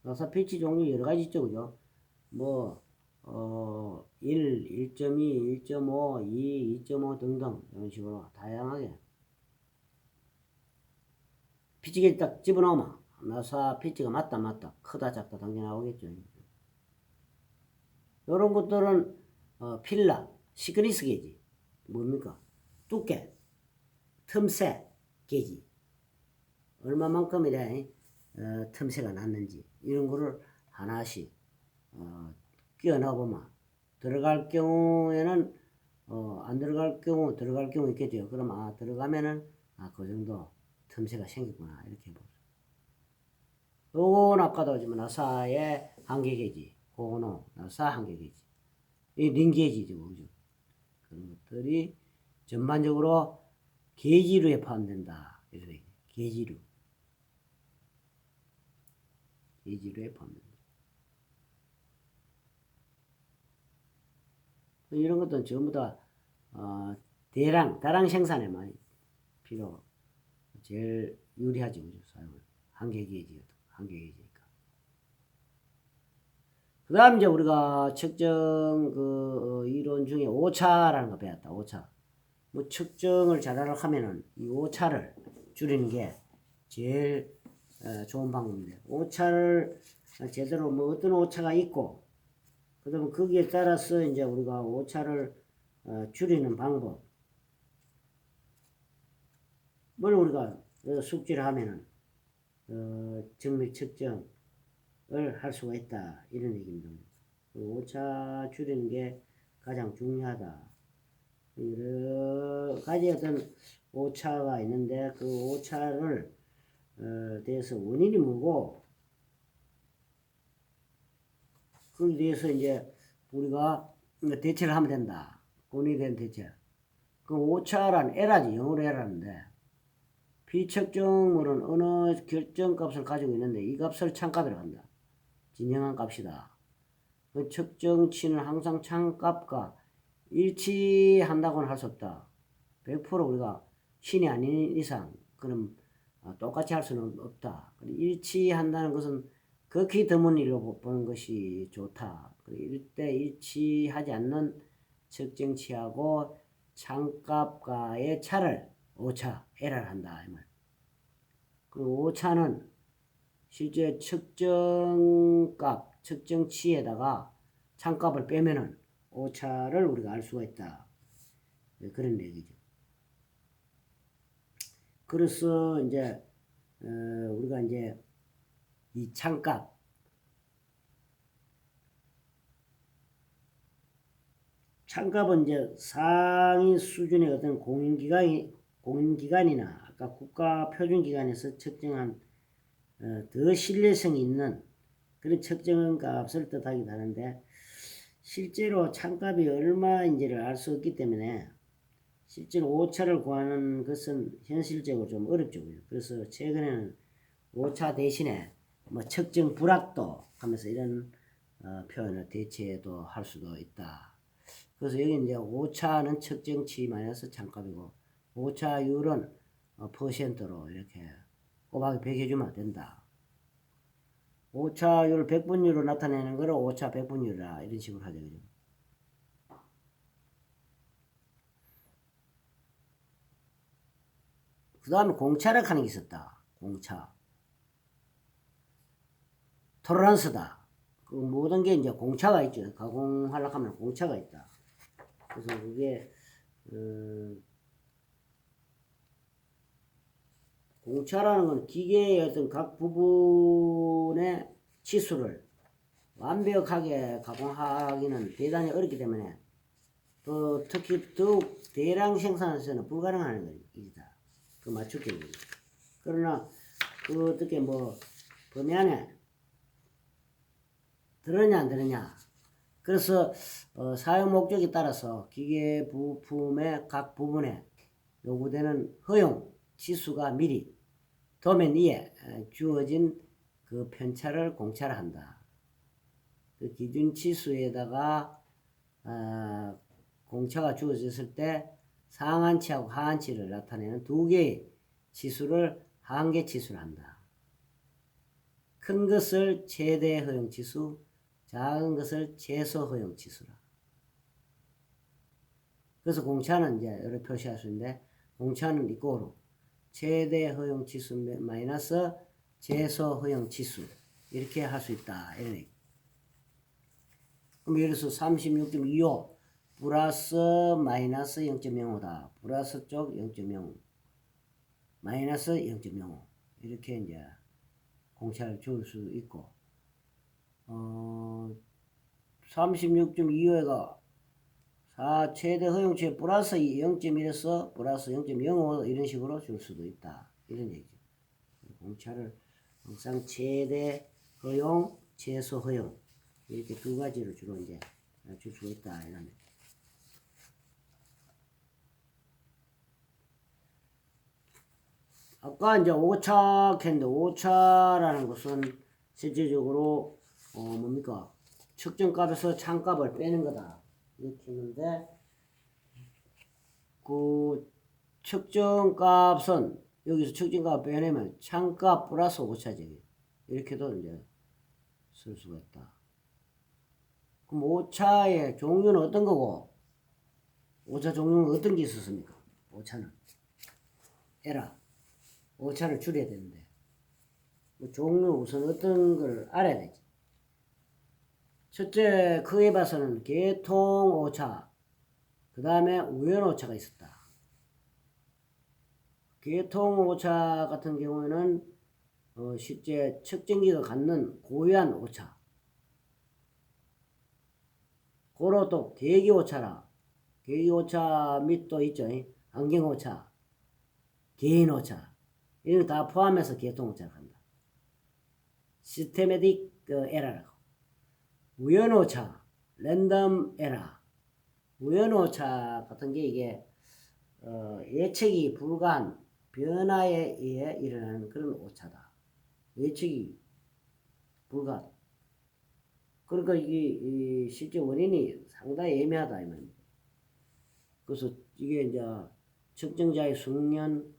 Speaker 1: 나사 피치 종류 여러 가지 있죠. 그죠? 뭐 1, 1.2, 1.5, 2, 2.5 등등 이런 식으로 다양하게 피치기를 딱 집어넣으면 나사 피치가 맞다 크다 작다 당연히 나오겠죠. 이런 것들은 필라, 시크니스 게이지 뭡니까? 두께, 틈새 게이지 얼마만큼이래 틈새가 났는지 이런 거를 하나씩 끼워 넣어보면 들어갈 경우에는 안 들어갈 경우 들어갈 경우 있겠죠. 그럼 들어가면은 그 정도 틈새가 생겼구나 이렇게 보죠. 요건 아까도 하지만 나사의 한계 게이지, 고노 나사 한계 게이지, 이 링 게이지죠, 그죠? 그런 것들이 전반적으로 게이지류에 포함된다. 이렇게 게이지류에 포함된다. 이런 것도 전부 다 다량 생산에 많이 필요 제일 유리하지, 그죠? 사용을 한계 게이지니까. 그 다음 이제 우리가 측정 이론 중에 오차라는 거 배웠다. 오차. 뭐 측정을 잘하려고 하면은 이 오차를 줄이는 게 제일 좋은 방법인데, 오차를 제대로 뭐 어떤 오차가 있고, 그 다음에 거기에 따라서 이제 우리가 오차를 줄이는 방법. 뭘 우리가 숙지를 하면은 정밀 측정을 할 수가 있다 이런 얘기입니다. 오차 줄이는 게 가장 중요하다. 여러 가지 어떤 오차가 있는데 그 오차를 대해서 원인이 뭐고 거기에 대해서 이제 우리가 대처를 하면 된다. 원인에 대한 대처. 그 오차란 에라지, 영어로 에라인데 비측정물은 어느 결정값을 가지고 있는데 이 값을 창값이라고 한다. 진정한 값이다. 그 측정치는 항상 창값과 일치한다고는 할 수 없다. 100% 우리가 신이 아닌 이상 그럼 똑같이 할 수는 없다. 일치한다는 것은 극히 드문 일로 보는 것이 좋다. 이때 일치하지 않는 측정치하고 창값과의 차를 오차, 에러를 한다. 이 말. 그 오차는 실제 측정값, 측정치에다가 창값을 빼면은 오차를 우리가 알 수가 있다. 그런 얘기죠. 그래서 이제 우리가 이제 이 창값은 이제 상위 수준의 어떤 공인기관이나 아까 국가표준기관에서 측정한 더 신뢰성이 있는 그런 측정값을 뜻하기도 하는데 실제로 창값이 얼마인지를 알 수 없기 때문에 실제로 오차를 구하는 것은 현실적으로 좀 어렵죠. 그래서 최근에는 오차 대신에 뭐 측정 불확도 하면서 이런 표현을 대체도 할 수도 있다. 그래서 여기 이제 오차는 측정치 마이너스 창값이고 오차율은 퍼센트로 이렇게 곱하기 100 해주면 된다. 오차율 100분율로 나타내는 거를 오차 100분율이라 이런 식으로 하죠. 그죠? 그 다음에 공차력 하는 게 있었다. 공차. 토러런스다. 그 모든 게 이제 공차가 있죠. 가공하려고 하면 공차가 있다. 그래서 그게 공차라는 건 기계의 어떤 각 부분의 치수를 완벽하게 가공하기는 대단히 어렵기 때문에 또 특히 더욱 대량 생산에서는 불가능한 일이다. 그 맞추기. 그러나 그 어떻게 뭐 범위 안에 들었냐 안 들었냐. 그래서 사용 목적에 따라서 기계 부품의 각 부분에 요구되는 허용 치수가 미리 도면 위에 주어진 그 편차를 공차를 한다. 그 기준 치수에다가 공차가 주어졌을 때 상한치하고 하한치를 나타내는 두 개의 치수를 한계 치수를 한다. 큰 것을 최대 허용 치수, 작은 것을 최소 허용 치수라. 그래서 공차는 이제 이렇게 표시할 수 있는데 공차는 이거로 최대 허용 치수 마이너스 최소 허용 치수 이렇게 할 수 있다. 이런. 그럼 예를 들어서 36.25 플러스 마이너스 0.05다. 플러스 쪽 0.05 마이너스 0.05 이렇게 이제 공차를 줄 수 있고 36.25가 최대 허용치 플러스 0.1에서 플러스 0.05 이런 식으로 줄 수도 있다. 이런 얘기죠. 공차를 항상 최대 허용, 최소 허용 이렇게 두 가지로 주로 이제 줄 수 있다. 이런. 아까 이제 오차 했는데 오차라는 것은 실질적으로 뭡니까? 측정값에서 창값을 빼는 거다. 이렇게 했는데 그 측정값은 여기서 측정값 빼내면 창값 플러스 오차지. 이렇게도 이제 쓸 수가 있다. 그럼 오차의 종류는 어떤 거고 오차 종류는 어떤 게 있었습니까? 오차는 에라 오차를 줄여야 되는데 뭐 종류 우선 어떤 걸 알아야 되지. 첫째 크게 봐서는 계통 오차 그 다음에 우연 오차가 있었다. 계통 오차 같은 경우에는 실제 측정기가 갖는 고유한 오차 고로 또 계기 오차라 계기 오차 및 또 있죠. 환경오차, 개인오차 이런 거 다 포함해서 계통오차를 한다. 시스테매틱 에러라고. 우연오차, 랜덤 에러. 우연오차 같은 게 이게 예측이 불가한 변화에 의해 일어나는 그런 오차다. 예측이 불가한. 그러니까 이게 실제 원인이 상당히 애매하다 이 말입니다. 그래서 이게 이제 측정자의 숙련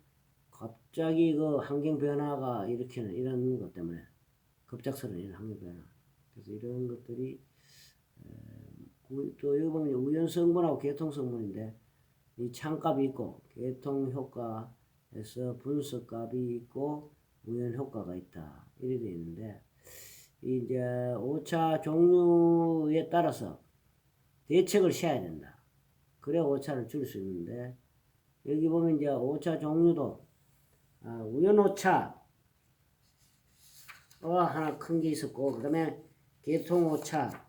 Speaker 1: 갑자기 그 환경 변화가 일으키는 이런 것 때문에 급작스러운 이런 환경 변화. 그래서 이런 것들이 또 여기 보면 우연 성분하고 계통 성분인데 이 참값이 있고 계통 효과에서 분석값이 있고 우연 효과가 있다 이렇게 되어 있는데 이제 오차 종류에 따라서 대책을 세워야 된다. 그래야 오차를 줄일 수 있는데 여기 보면 이제 오차 종류도 우연 오차 하나 큰 게 있었고 그 다음에 계통 오차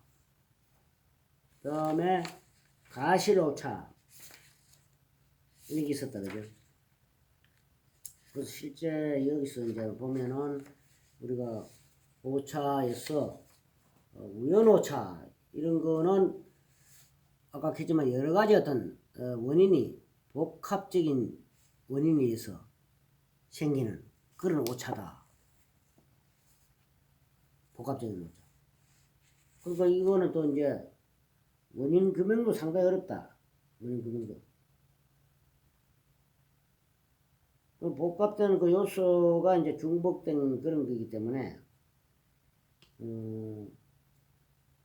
Speaker 1: 그 다음에 가실 오차 이런 게 있었다 그죠? 그래서 실제 여기서 이제 보면은 우리가 오차에서 우연 오차 이런 거는 아까 했지만 여러 가지 어떤 원인이 복합적인 원인에 의해서 생기는 그런 오차다. 복합적인 오차. 그러니까 이거는 또 이제 원인 규명도 상당히 어렵다. 원인 규명도. 복합된 그 요소가 이제 중복된 그런 거기 때문에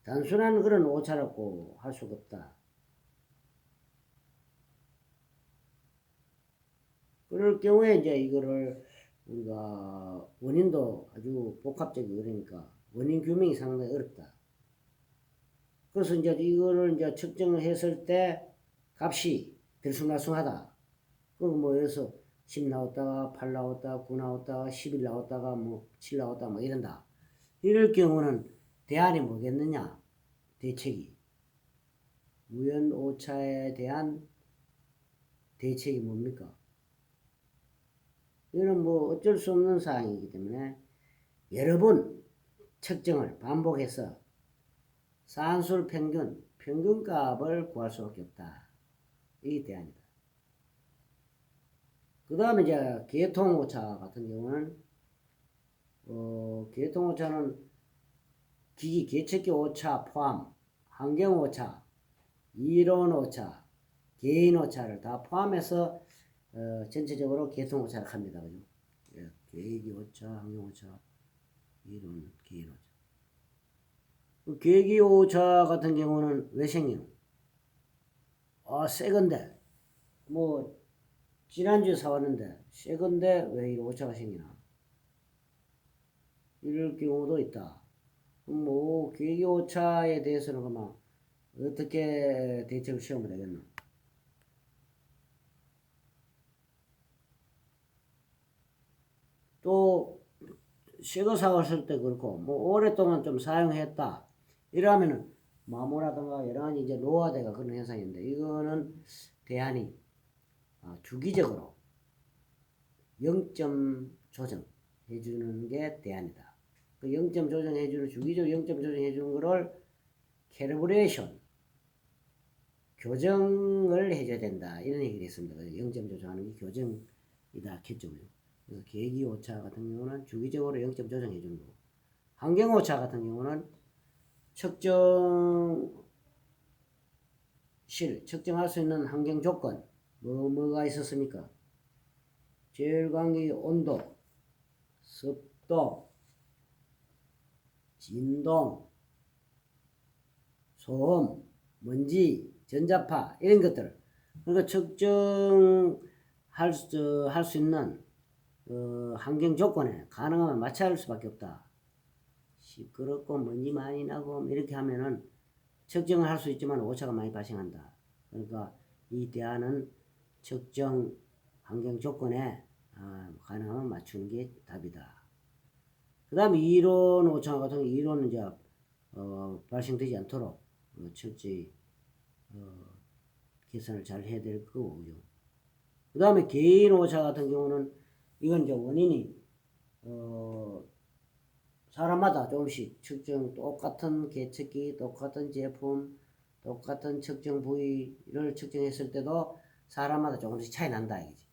Speaker 1: 단순한 그런 오차라고 할 수가 없다. 그럴 경우에 이제 이거를 우리가 원인도 아주 복합적이고 그러니까 원인 규명이 상당히 어렵다. 그래서 이제 이거를 이제 측정을 했을 때 값이 들쑥날쑥하다. 그럼 뭐 예를 들어서 10 나왔다가 8 나왔다가 9 나왔다가 11 나왔다가 뭐 7 나왔다가 뭐 이런다. 이럴 경우는 대안이 뭐겠느냐? 대책이. 우연 오차에 대한 대책이 뭡니까? 이거는 뭐 어쩔 수 없는 사항이기 때문에 여러 번 측정을 반복해서 산술 평균값을 구할 수밖에 없다. 이게 대안이다. 그 다음에 이제 계통오차 같은 경우는 계통오차는 기기 계측기 오차 포함, 환경오차, 이론오차, 개인오차를 다 포함해서 전체적으로 계통오차를 합니다. 그죠? 예, 계기오차, 환경오차, 이론, 개인오차. 계기오차 같은 경우는 왜 생기노? 새 건데, 뭐, 지난주에 사왔는데, 새 건데 왜 이 오차가 생기나? 이럴 경우도 있다. 뭐, 계기오차에 대해서는 그만 어떻게 대책을 세우면 되겠나? 또, 새 거 사왔을 때 그렇고, 뭐, 오랫동안 좀 사용했다. 이러면은, 마모라든가 여러 가지 이제 노화대가 그런 현상인데, 이거는 대안이 주기적으로 0점 조정해주는 게 대안이다. 그 0점 조정해주는, 주기적으로 0점 조정해주는 거를 캐리브레이션, 교정을 해줘야 된다. 이런 얘기를 했습니다. 0점 조정하는 게 교정이다. 했죠. 그래서 계기오차 같은 경우는 주기적으로 0점 조정해주는 거고, 환경오차 같은 경우는 측정할 수 있는 환경 조건, 뭐가 있었습니까? 제일광기 온도, 습도, 진동, 소음, 먼지, 전자파 이런 것들. 그러니까 측정할 수 있는 환경 조건에 가능하면 마찰할 수밖에 없다. 시끄럽고 먼지 많이 나고 이렇게 하면은 측정을 할 수 있지만 오차가 많이 발생한다. 그러니까 이 대안은 측정 환경 조건에 가능하면 맞추는 게 답이다. 그 다음에 이론 오차 같은 경우 이론은 이제 발생되지 않도록 철저히 개선을 잘 해야 될 거고요. 그 다음에 개인 오차 같은 경우는 이건 이제 원인이 사람마다 조금씩 측정, 똑같은 계측기, 똑같은 제품, 똑같은 측정 부위를 측정했을 때도 사람마다 조금씩 차이 난다 이거지.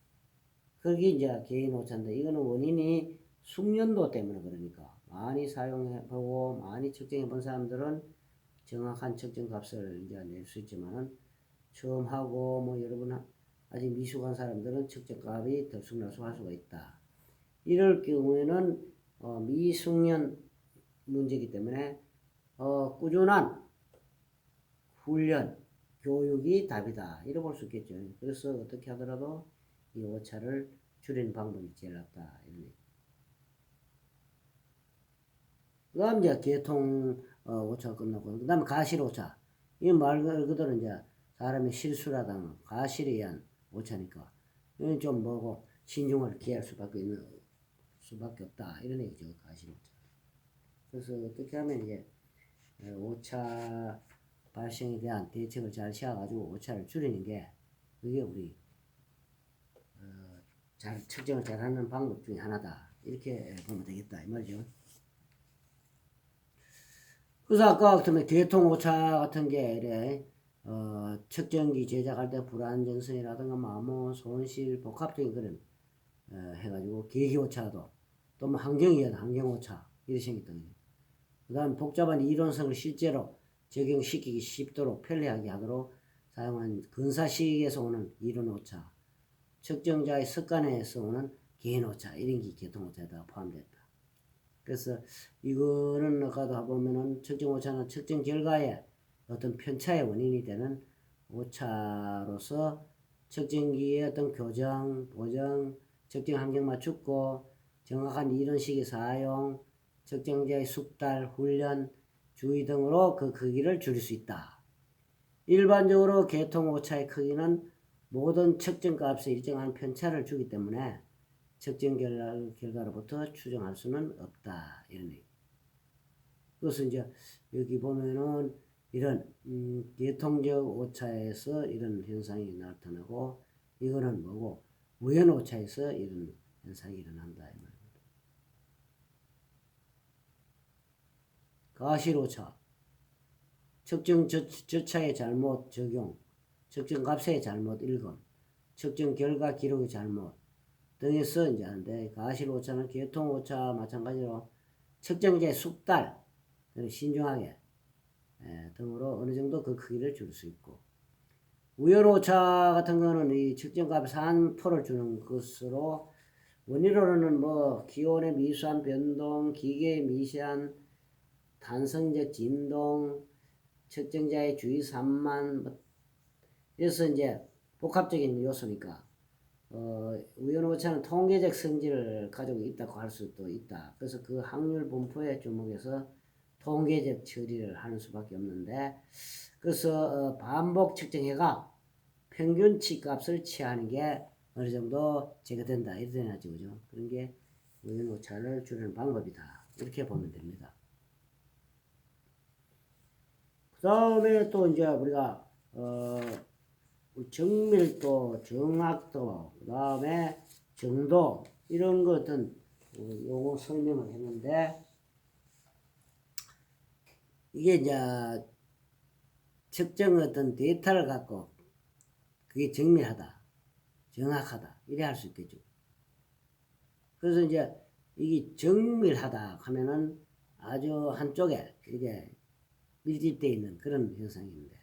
Speaker 1: 그게 이제 개인 오차인데 이거는 원인이 숙련도 때문에 그러니까 많이 사용해보고 많이 측정해본 사람들은 정확한 측정 값을 이제 낼 수 있지만은 처음 하고 뭐 여러분 아직 미숙한 사람들은 측정 값이 들쑥날쑥할 수가 있다. 이럴 경우에는 미숙련 문제이기 때문에 꾸준한 훈련, 교육이 답이다. 이래 볼 수 있겠죠. 그래서 어떻게 하더라도 이 오차를 줄이는 방법이 제일 낫다. 이런 얘기. 그 다음 이제 개통 오차가 끝나고 그 다음에 가실 오차. 이 말 그대로 이제 사람의 실수라든가 가실에 의한 오차니까 이건 좀 뭐고 신중을 기할 수밖에 없다. 이런 얘기죠. 가실 오차. 그래서 어떻게 하면 이제 오차 발생에 대한 대책을 잘 세워가지고 오차를 줄이는 게 그게 우리 잘 측정을 잘하는 방법 중에 하나다. 이렇게 보면 되겠다 이 말이죠. 그래서 아까 같으면 계통 오차 같은 게 이래 측정기 제작할 때 불안전성이라든가 마모 손실 복합적인 그런 해가지고 계기 오차도 또 뭐 환경이어도 환경 오차 이렇게 생겼던 거죠. 그 다음 복잡한 이론성을 실제로 적용시키기 쉽도록 편리하게 하도록 사용한 근사식에서 오는 이론 오차, 측정자의 습관에서 오는 개인 오차 이런 게 계통 오차에다가 포함됐다. 그래서 이거는 아까도 보면은 측정 오차는 측정 결과에 어떤 편차의 원인이 되는 오차로서 측정기의 어떤 교정, 보정, 측정 환경 맞추고 정확한 이론식의 사용, 측정자의 숙달, 훈련, 주의 등으로 그 크기를 줄일 수 있다. 일반적으로 계통 오차의 크기는 모든 측정 값에 일정한 편차를 주기 때문에 측정 결과로부터 추정할 수는 없다. 이런 얘기. 그래서 이제 여기 보면은 이런 계통적 오차에서 이런 현상이 나타나고 이거는 뭐고 우연 오차에서 이런 현상이 일어난다. 이 말입니다. 가실 오차, 측정 절차의 잘못 적용, 측정 값의 잘못 읽음, 측정 결과 기록의 잘못 등에서 이제 하는데 가실 오차는 계통 오차 마찬가지로 측정자의 숙달 신중하게 등으로 어느 정도 그 크기를 줄 수 있고 우연 오차 같은 거는 이 측정값에 산포를 주는 것으로 원인으로는 뭐 기온의 미세한 변동, 기계의 미세한 탄성적 진동, 측정자의 주의 산만 그래서 이제 복합적인 요소니까 우연 오차는 통계적 성질을 가지고 있다고 할 수도 있다. 그래서 그 확률 분포에 주목해서 통계적 처리를 하는 수밖에 없는데 그래서 반복 측정해가 평균치 값을 취하는 게 어느 정도 제거된다. 이렇게 되나죠, 그죠? 그런 게 우연 오차를 줄이는 방법이다. 이렇게 보면 됩니다. 그 다음에 또 이제 우리가 정밀도, 정확도, 그 다음에 정도 이런 거 어떤 용어 설명을 했는데 이게 이제 측정 어떤 데이터를 갖고 그게 정밀하다, 정확하다 이래 할 수 있겠죠. 그래서 이제 이게 정밀하다 하면은 아주 한쪽에 이게 밀집되어 있는 그런 현상인데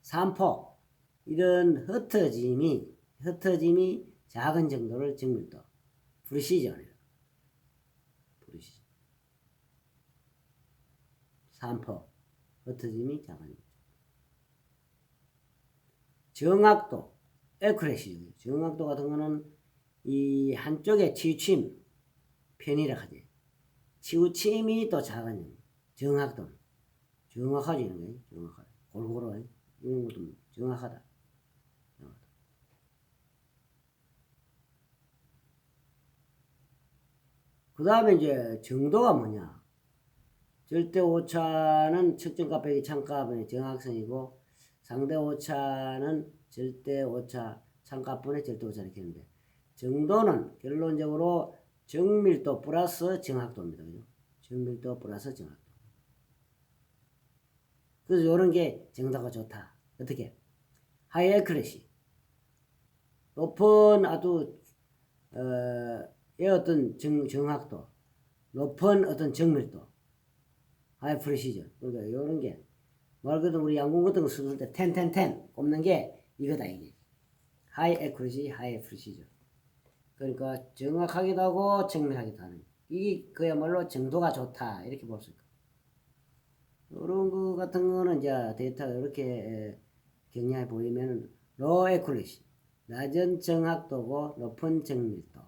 Speaker 1: 산포 이런 흩어짐이 작은 정도를 정밀도 프리시전이에요. 프리시전 산포 흩어짐이 작은 정확도 에큐레시 정확도 같은 거는 이 한쪽에 치우침 편이라 하지 치우침이 또 작은 정확도 정확하지 이런 거예요. 정확하다 골고루 이런 것도 정확하다. 그 다음에 이제 정도가 뭐냐? 절대 오차는 측정값 빼기 참값의 정확성이고 상대 오차는 절대 오차 삼각분의 절대 오차 이렇게 했는데 정도는 결론적으로 정밀도 플러스 정확도입니다. 그죠? 정밀도 플러스 정확도. 그래서 이런 게 정도가 좋다. 어떻게? 하이 애큐러시. 높은 아주 어떤 정확도, 높은 어떤 정밀도, 하이 프리시전. 그러니까 이런 게 말 그대로 우리 양궁 같은 거 쓸 때 10 꼽는 게 이거다 이게. 하이 애큐러시, 하이 프리시전. 그러니까 정확하기도 하고 정밀하기도 하는 이게 그야말로 정도가 좋다 이렇게 볼 수 있고 이런 거 같은 거는 이제 데이터가 이렇게 경향해 보이면 low accuracy 낮은 정확도고 높은 정밀도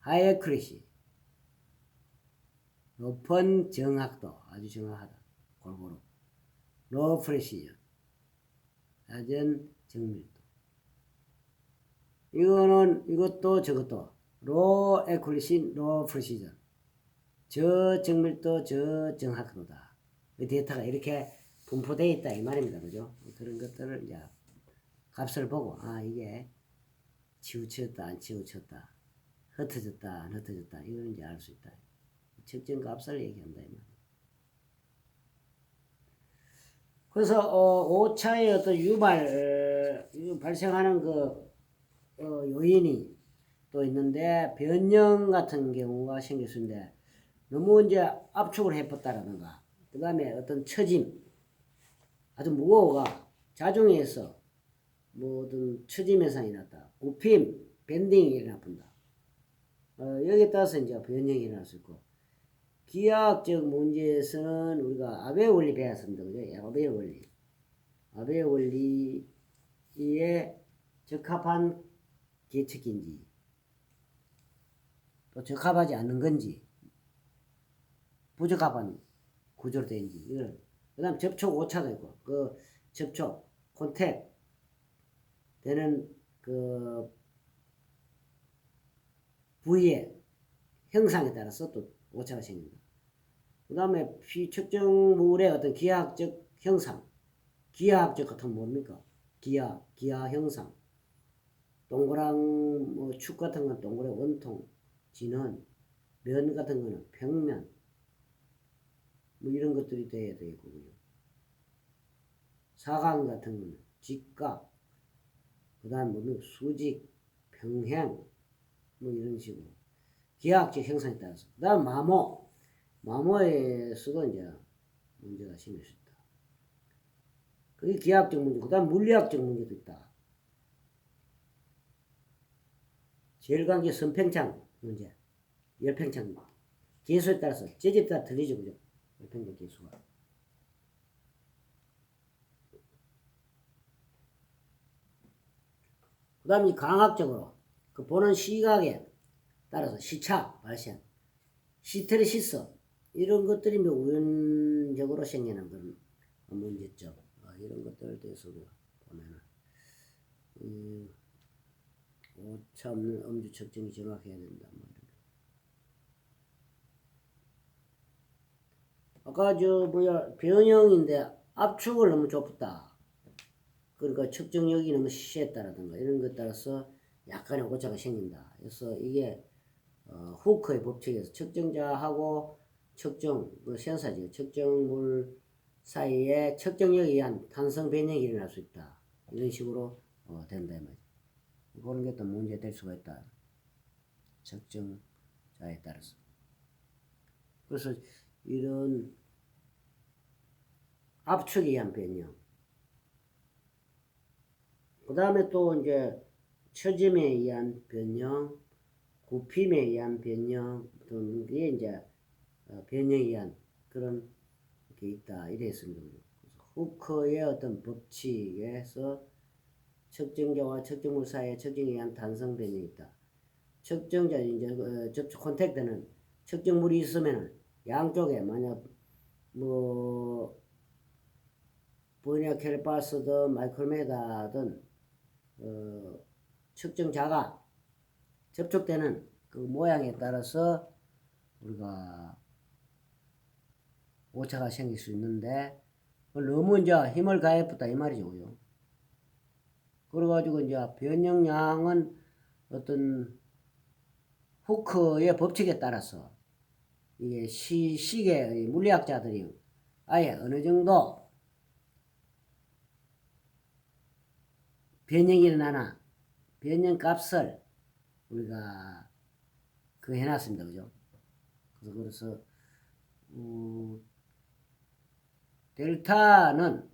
Speaker 1: high accuracy 높은 정확도 아주 정확하다 골고루 low precision 낮은 정밀도 이거는 이것도 저것도 low accuracy, low precision 저 정밀도 저 정확도다 데이터가 이렇게 분포되어 있다 이 말입니다. 그죠? 그런 것들을 이제 값을 보고 아 이게 치우쳤다 안 치우쳤다 흩어졌다 안 흩어졌다 이걸 이제 알 수 있다. 측정 값을 얘기한다 이 말. 그래서 오차의 어떤 발생하는 그 요인이 또 있는데 변형 같은 경우가 생길 수 있는데 너무 이제 압축을 해봤다라든가 그 다음에 어떤 처짐 아주 무거워가 자중에서 모든 처짐 현상이 났다. 굽힘, 밴딩이 일어나본다. 여기에 따라서 이제 변형이 일어날 수 있고 기하학적 문제에서는 우리가 아베 원리 배웠습니다. 그죠? 아베 원리. 아베 원리에 적합한 계측인지 또 적합하지 않는 건지 부적합한 구조로 되는지 이걸 그 다음 접촉 오차도 있고 그 접촉 콘택 되는 그 부위의 형상에 따라서 또 오차가 생깁니다. 그 다음에 피측정물의 어떤 기하학적 형상 기하학적 같은 뭡니까? 기하 형상 동그란 뭐 축 같은 건 동그란 원통 진원 면 같은 거는 평면 뭐 이런 것들이 돼야 되겠고요. 사각 같은 거는 직각 그 다음 뭐 수직 평행 뭐 이런 식으로 기하학적 형상에 따라서 그 다음 마모에서도 이제 문제가 생길 수 있다. 그게 기하학적 문제 그 다음 물리학적 문제도 있다. 제일관계 선팽창 문제 열팽창 계수에 따라서 재질에 따라 틀리죠. 그죠? 열팽창 계수가 그 다음 이 강학적으로 그 보는 시각에 따라서 시차 발생 시트레시스 이런 것들이 뭐 우연적으로 생기는 그런 문제점 이런 것들에 대해서도 보면은 오차 없는 음주 측정이 정확해야 된다. 뭐 아까 저 뭐야 변형인데 압축을 너무 좁다. 그러니까 측정력이 너무 시했다라든가 이런 것 따라서 약간의 오차가 생긴다. 그래서 이게 후크의 법칙에서 측정자하고 측정 그 센서지 측정물 사이에 측정력에 의한 탄성 변형이 일어날 수 있다. 이런 식으로 된다 말이죠. 그런 게 또 문제 될 수가 있다. 측정자에 따라서. 그래서 이런 압축에 의한 변형. 그 다음에 또 이제 처짐에 의한 변형, 굽힘에 의한 변형 등 게 이제 변형에 의한 그런 게 있다 이랬습니다. 후크의 어떤 법칙에서 측정자와 측정물 사이의 측정에 의한 탄성 변형이 있다. 측정자 이제 접촉 콘택트는 측정물이 있으면 양쪽에 만약 뭐 버니아 캘리퍼스든 마이크로메다든 측정자가 접촉되는 그 모양에 따라서 우리가 오차가 생길 수 있는데 너무 이제 힘을 가해봤다 이 말이죠. 그래가지고 이제 변형량은 어떤 후크의 법칙에 따라서 이게 시계 물리학자들이 아예 어느 정도 변형이 일어나나 변형 값을 우리가 그 해놨습니다. 그죠? 그래서 델타는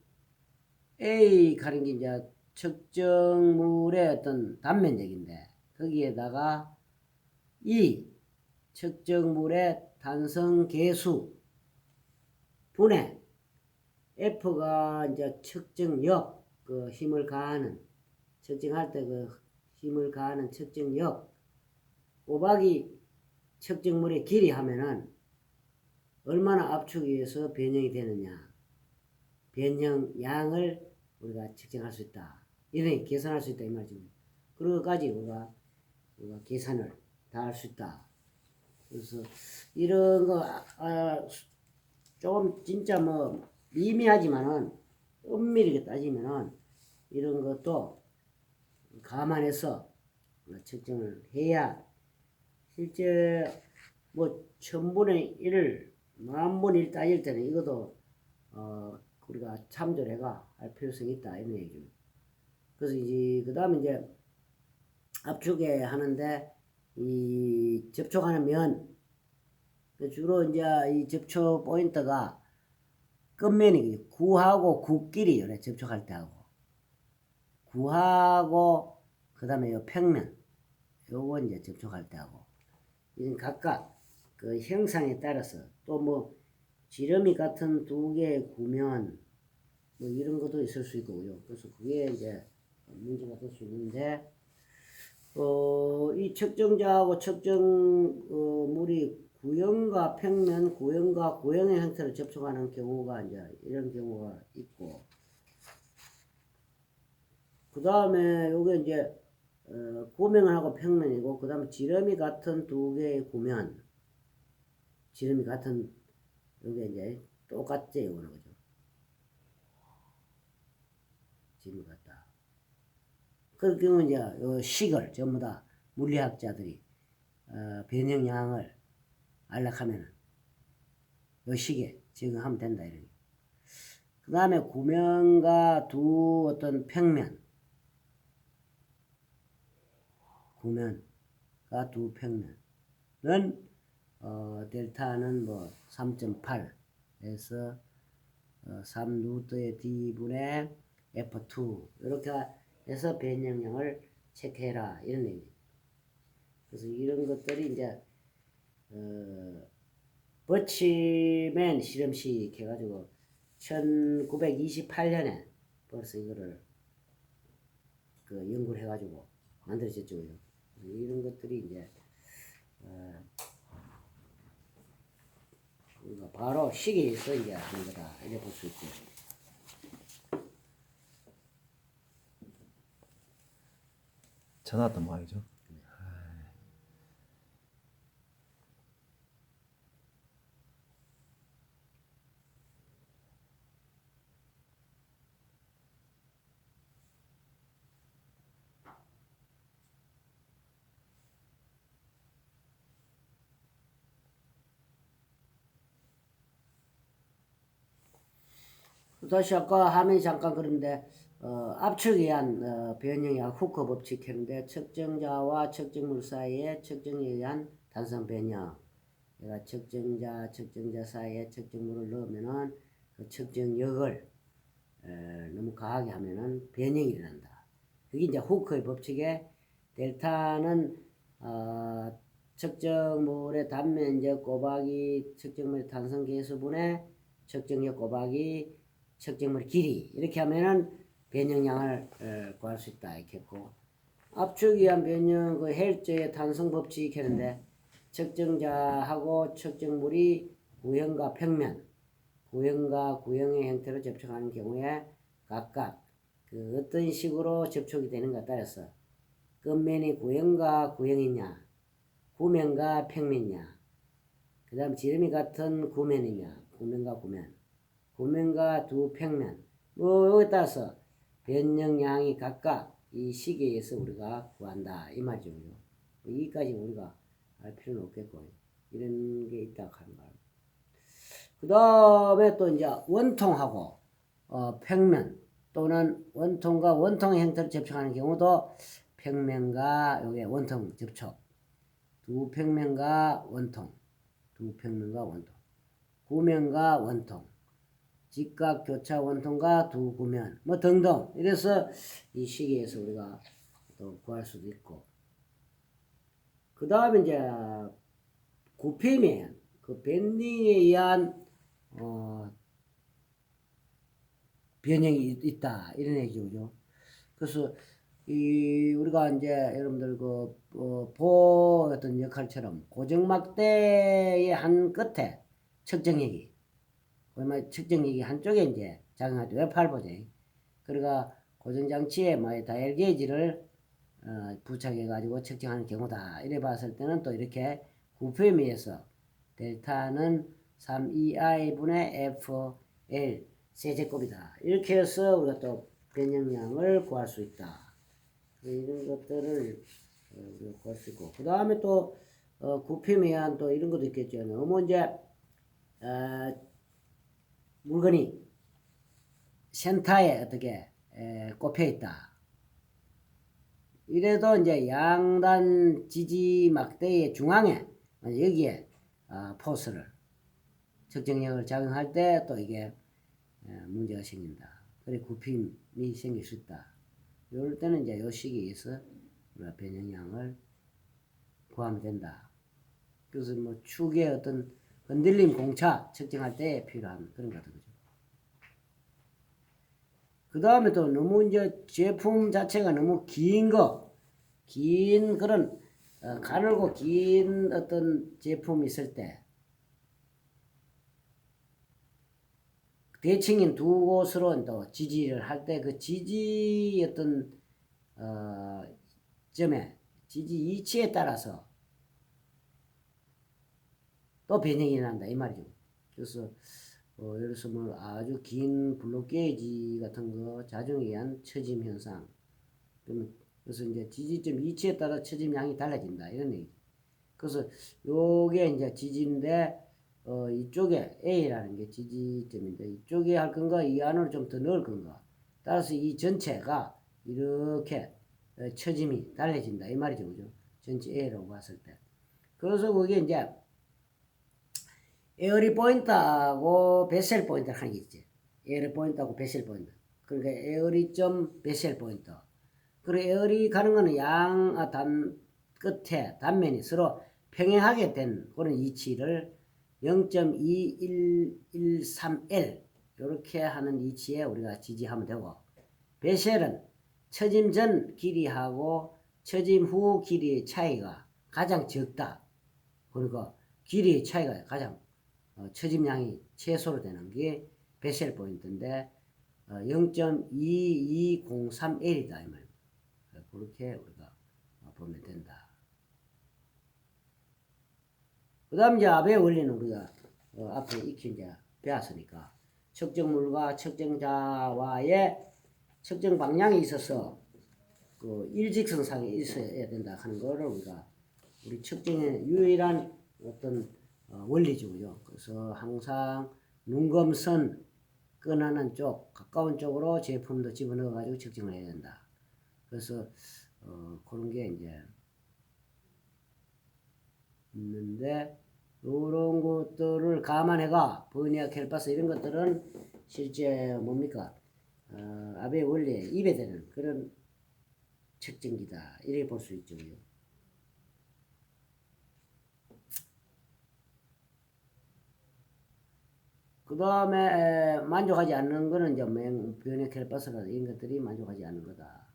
Speaker 1: A 가는 게 이제 측정물의 어떤 단면적인데 거기에다가 이 측정물의 탄성 계수 분의 F가 이제 측정력 그 힘을 가하는 측정할 때 그 힘을 가하는 측정력 곱하기 측정물의 길이 하면은 얼마나 압축에 의해서 변형이 되느냐 변형량을 우리가 측정할 수 있다. 이렇게 계산할 수 있다 이 말이죠. 그거까지 우리가 계산을 다 할 수 있다. 그래서 이런 거 조금 진짜 뭐 미미하지만은 엄밀하게 따지면은 이런 것도 감안해서 측정을 해야 실제 뭐 1000분의 1을 10,000분의 1 따질 때는 이것도 우리가 참조를 해가 할 필요성이 있다 이런 얘기죠. 그래서 이제 그 다음에 이제 압축에 하는데 이 접촉하는 면 주로 이제 이 접촉 포인트가 끝면이 구하고 구끼리 이래 접촉할 때 하고 구하고 그 다음에 요 평면 요거 이제 접촉할 때 하고 이건 각각 그 형상에 따라서 또 뭐 지름이 같은 두 개의 구면 뭐 이런 것도 있을 수 있고요. 그래서 그게 이제 문제가 될 수 있는데 이 측정자하고 측정물이 구형과 평면, 구형과 구형의 형태로 접촉하는 경우가 이제 이런 경우가 있고 그 다음에 요게 이제 구명을 하고 평면이고 그 다음에 지름이 같은 두 개의 구면 지름이 같은 요게 이제 똑같지 이거는 그죠? 지름이 같다. 그 경우 이제 요 식을 전부 다 물리학자들이 변형량을 알락하면은 요 식에 적용하면 된다 이런. 그 다음에 구면과 두 어떤 평면 구면과 두 평면은 델타는 뭐 3.8에서 3루트의 D분의 F2 이렇게 해서 변형량을 체크해라 이런 얘기입니다. 그래서 이런 것들이 이제 버치맨 실험실 해가지고 1928년에 벌써 이거를 그 연구를 해가지고 만들어졌죠. 이런 것들이 이제 우리가 바로 시계에서 이제 하는 거다 이렇게 볼 수 있고.
Speaker 2: 전화 왔단 말이죠.
Speaker 1: 다시 아까 화면이 잠깐 그런데 압축에 의한 변형이 후크 법칙 했는데 측정자와 측정물 사이의 측정에 의한 단선 변형. 그러니까 측정자 사이에 측정물을 넣으면은 그 측정력을 너무 강하게 하면은 변형이 일어난다. 그게 이제 후크의 법칙에 델타는 측정물의 단면적 곱하기 측정물의 탄성 계수분의 측정력 곱하기 측정물의 길이 이렇게 하면은 변형량을 구할 수 있다 이렇게 했고 압축에 의한 변형 그 헬저의 탄성 법칙 했는데 측정자하고 측정물이 구형과 평면 구형과 구형의 형태로 접촉하는 경우에 각각 그 어떤 식으로 접촉이 되는가 따라서 끝면이 구형과 구형이냐 구면과 평면이냐 그 다음 지름이 같은 구면이냐 구면과 구면 구면과 두 평면 뭐 여기에 따라서 변형량이 각각 이 시기에서 우리가 구한다 이 말이죠. 그죠? 여기까지 우리가 알 필요는 없겠고 이런 게 있다 하는 거예요. 그 다음에 또 이제 원통하고 평면 또는 원통과 원통의 형태를 접촉하는 경우도 평면과 요게 원통 접촉, 두 평면과 원통, 두 평면과 원통, 구면과 원통, 직각 교차 원통과 두 구면 뭐 등등 이래서 이 시기에서 우리가 또 구할 수도 있고 그 다음에 이제 굽힘면 그 밴딩에 의한 변형이 있다 이런 얘기죠. 그래서 이 우리가 이제 여러분들 보 어떤 역할처럼 고정막대의 한 끝에 측정액이 측정액이 한쪽에 이제 작용할 때 웹팔보죠. 그러니까 고정장치에 다이얼 게이지를 부착해 가지고 측정하는 경우다. 이래 봤을 때는 또 이렇게 굽힘에 의해서 델타는 3EI 분의 FL 세제곱이다. 이렇게 해서 우리가 또 변형량을 구할 수 있다. 이런 것들을 우리가 구할 수 있고 그 다음에 또 굽힘에 의한 또 이런 것도 있겠죠. 너무 이제 물건이 센터에 어떻게 꼽혀 있다. 이래도 이제 양단 지지 막대의 중앙에 여기에 포스를 측정력을 작용할 때 또 이게 문제가 생긴다. 그래 굽힘이 생길 수 있다. 이럴 때는 이제 요 시기에서 우리가 변형량을 구하면 된다. 그래서 뭐 축의 어떤 흔들림 공차 측정할 때 필요한 그런 것들 거죠. 그 다음에 또 너무 이제 제품 자체가 너무 긴 그런 가늘고 긴 어떤 제품이 있을 때 대칭인 두 곳으로 또 지지를 할 때 그 지지 어떤 점에 지지 이치에 따라서 또 변형이 난다 이 말이죠. 그래서 예를 들어서 뭐 아주 긴 블록 게이지 같은 거 자중에 의한 처짐 현상. 그래서 이제 지지점 이치에 따라 처짐량이 달라진다 이런 얘기. 그래서 요게 이제 지지인데 이쪽에 A라는 게 지지점인데 이쪽에 할 건가 이 안으로 좀 더 넣을 건가. 따라서 이 전체가 이렇게 처짐이 달라진다 이 말이죠, 그죠? 전체 A라고 봤을 때. 그래서 그게 이제 에어리 포인트하고 베셀 포인트를 하는 게 있지. 에어리 포인트하고 베셀 포인트. 그러니까 에어리 점 베셀 포인트. 그리고 에어리 가는 거는 끝에 단면이 서로 평행하게 된 그런 이치를 0.2113L 이렇게 하는 이치에 우리가 지지하면 되고 베셀은 처짐 전 길이하고 처짐 후 길이의 차이가 가장 적다. 그러니까 길이의 차이가 가장 처짐량이 최소로 되는 게 베셀 포인트인데 0.2203L이다 이 말입니다. 그렇게 우리가 보면 된다. 그 다음 이제 아베 원리는 우리가 앞에 익히 이제 배웠으니까 측정물과 측정자와의 측정 방향이 있어서 그 일직선상에 있어야 된다 하는 거를 우리가 우리 측정의 유일한 어떤 원리죠. 그래서 항상 눈금선 끈하는 쪽, 가까운 쪽으로 제품도 집어넣어 가지고 측정을 해야 된다. 그래서 그런 게 이제 있는데 이런 것들을 감안해가 버니아 캘파스 이런 것들은 실제 뭡니까 아베 원리에 입에 되는 그런 측정기다 이렇게 볼 수 있죠. 그 다음에 만족하지 않는 거는 이제 버니아 캘파스나 이런 것들이 만족하지 않는 거다.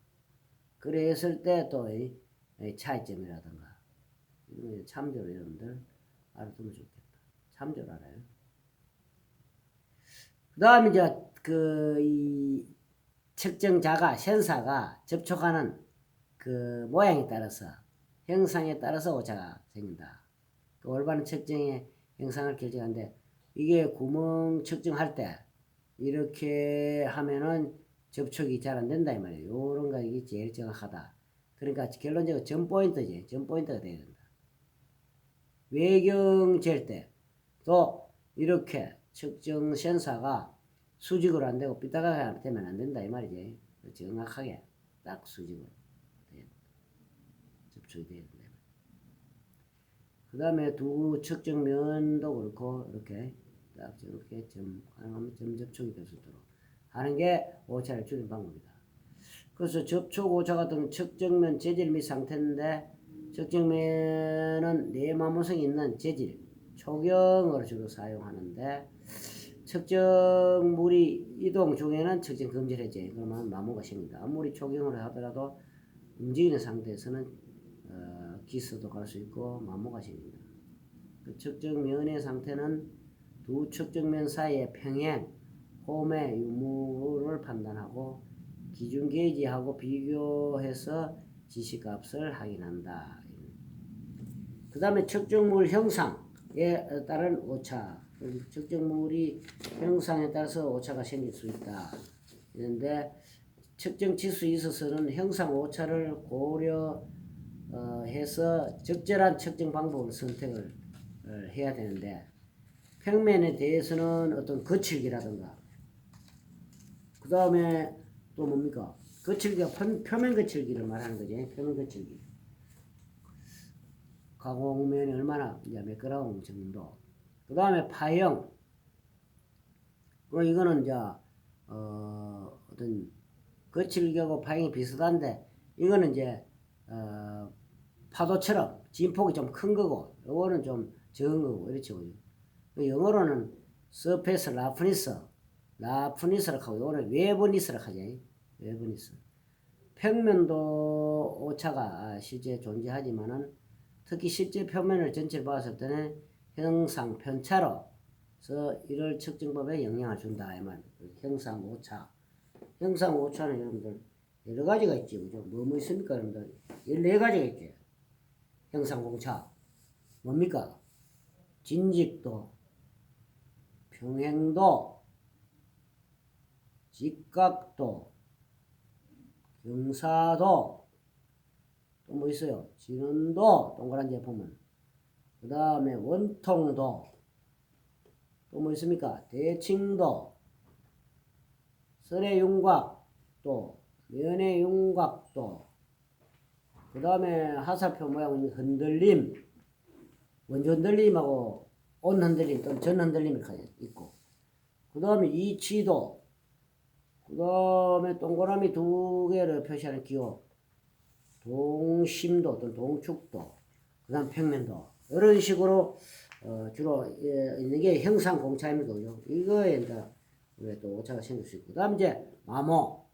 Speaker 1: 그랬을 때 또 차이점이라든가 이런 참조를 여러분들 알아두면 좋겠다. 참조를 알아요. 그 다음에 이제 이 측정자가 센서가 접촉하는 그 모양에 따라서 형상에 따라서 오차가 생긴다. 그 올바른 측정의 형상을 결정하는데 이게 구멍 측정할 때 이렇게 하면은 접촉이 잘 안 된다 이 말이에요. 요런 거 이게 제일 정확하다. 그러니까 결론적으로 점 포인트지. 점 포인트가 돼야 된다. 외경 잴 때 또 이렇게 측정 센서가 수직으로 안 되고 삐딱하게 되면 안 된다 이 말이지. 정확하게 딱 수직으로 접촉이 돼야 된다. 그 다음에 두 측정면도 그렇고 이렇게 딱 저렇게 점 접촉이 될 수 있도록 하는 게 오차를 줄이는 방법이다. 그래서 접촉 오차 같은 측정면 재질 및 상태인데 측정면은 내마모성이 있는 재질 초경으로 주로 사용하는데 측정물이 이동 중에는 측정 금지를 했지. 그러면 마모가 생긴다. 아무리 초경으로 하더라도 움직이는 상태에서는 기스도 갈 수 있고 마모가 생긴다. 그 측정면의 상태는 두 측정면 사이의 평행, 홈의 유무를 판단하고 기준 게이지하고 비교해서 지시값을 확인한다. 그 다음에 측정물 형상에 따른 오차. 측정물이 형상에 따라서 오차가 생길 수 있다. 그런데 측정 지수에 있어서는 형상 오차를 고려해서 적절한 측정 방법을 선택을 해야 되는데 평면에 대해서는 어떤 거칠기라든가 그 다음에 또 뭡니까? 거칠기가 표면 거칠기를 말하는 거지. 표면 거칠기. 가공면이 얼마나 이제 매끄러운 정도. 그 다음에 파형. 이거는 이제 어떤 거칠기하고 파형이 비슷한데 이거는 이제 파도처럼 진폭이 좀 큰 거고 이거는 좀 적은 거고 이렇죠. 영어로는 surface 라프니스라고 하고 이거는 웨버니스라고 하지. 웨버니스. 평면도 오차가 실제 존재하지만은 특히 실제 표면을 전체를 봤을 때는 형상 편차로서 이를 측정법에 영향을 준다 이 말. 형상 오차. 형상 오차는 여러분들 여러 가지가 있지, 그죠? 뭐 있습니까, 여러분들? 14가지가 있지. 형상 오차. 뭡니까? 진직도, 평행도, 직각도, 경사도, 또 뭐 있어요? 진원도, 동그란 제품은. 그 다음에 원통도, 또 뭐 있습니까? 대칭도, 설의 윤곽도, 면의 윤곽도, 그 다음에 하살표 모양 흔들림, 원주 흔들림하고 온 흔들림 또는 전 흔들림이 있고, 그 다음에 이치도, 그 다음에 동그라미 두 개를 표시하는 기호, 동심도 또는 동축도, 그 다음 평면도, 이런 식으로 주로 있는 게 형상 공차입니다. 그죠? 이거에 이제 또 오차가 생길 수 있고, 그 다음 이제 마모,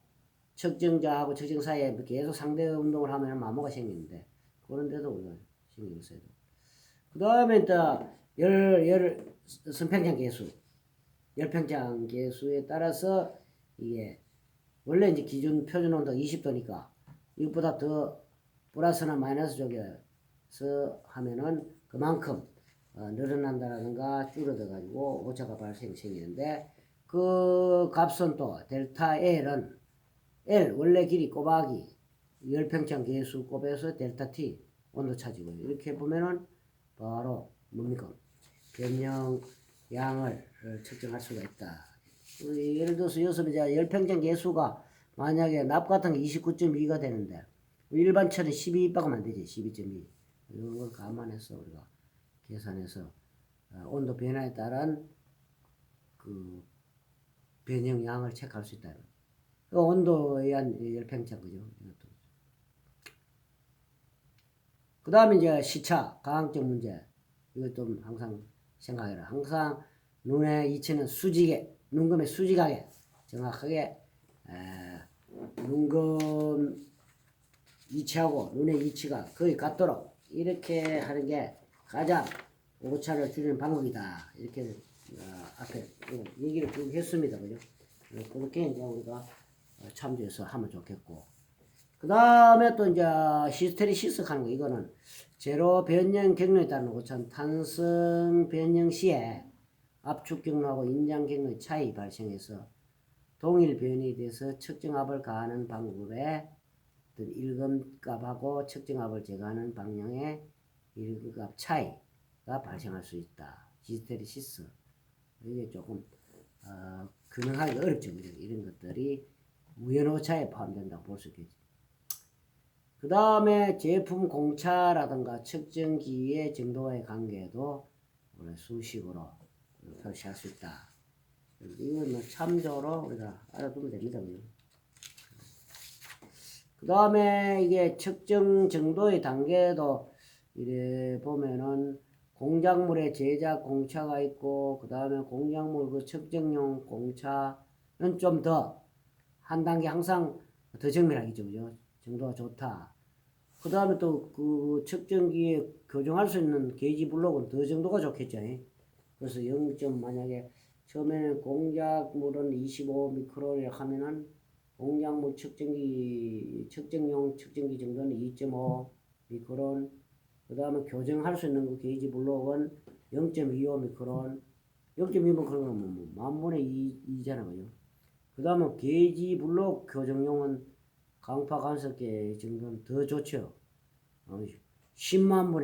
Speaker 1: 측정자하고 측정 사이에 계속 상대 운동을 하면 마모가 생기는데, 그런데도 우리가 신경 써야 돼. 그 다음에 또 선평장 계수, 열평장 계수에 따라서 이게 원래 이제 기준 표준 온도가 20도니까 이것보다 더 플러스나 마이너스 쪽에서 하면은 그만큼 늘어난다라든가 줄어들 가지고 오차가 발생되는데 그 값은 또 델타 L은 L 원래 길이 곱하기 열평장 계수 곱해서 델타 T 온도 차지고 이렇게 보면은 바로 뭡니까? 변형량을 측정할 수가 있다. 예를 들어서 여기서 이제 열평장 계수가 만약에 납 같은 게 29.2가 되는데 일반철은 12 박으면 안 되지. 12.2 이런 걸 감안해서 우리가 계산해서 온도 변화에 따른 그 변형량을 체크할 수 있다. 그 온도에 의한 열평장 그죠? 이것도. 그 다음에 이제 시차, 가항적 문제. 이것도 항상 생각해라. 항상 눈의 위치는 수직에, 눈금에 수직하게, 정확하게, 눈금 위치하고 눈의 위치가 거의 같도록 이렇게 하는 게 가장 오차를 줄이는 방법이다. 이렇게 앞에 얘기를 쭉 했습니다. 그죠? 그렇게 이제 우리가 참조해서 하면 좋겠고. 그 다음에 또 이제 히스테리시스 하는 거, 이거는 제로 변형 경로에 따른 오차는 탄성 변형 시에 압축 경로하고 인장 경로의 차이 발생해서 동일 변이 돼서 측정압을 가하는 방법에 어떤 일금값하고 측정압을 제거하는 방향의 일금값 차이가 발생할 수 있다. 히스테리시스. 이게 조금 근응하기 어렵죠. 이런 것들이 우연오차에 포함된다고 볼 수 있겠지. 그 다음에 제품 공차라든가 측정기의 정도와의 관계도 수식으로 표시할 수 있다. 이건 참조로 우리가 알아두면 됩니다. 그 다음에 이게 측정 정도의 단계도 이래 보면은 공작물의 제작 공차가 있고, 그 다음에 공작물 그 측정용 공차는 좀 더 한 단계 항상 더 정밀하겠죠, 그죠? 정도가 좋다. 그 다음에 또 그 측정기에 교정할 수 있는 게이지 블록은 더 정도가 좋겠죠. 그래서 0. 만약에 처음에는 공작물은 25 미크론이라 하면은 공작물 측정용 측정기 정도는 2.5 미크론. 그 다음에 교정할 수 있는 그 게이지 블록은 0.25 미크론. 0.2 미크론은 뭐 만분의 2잖아, 그죠? 그 다음에 게이지 블록 교정용은 강파 간섭계 정도는 더 좋죠. 10만 분의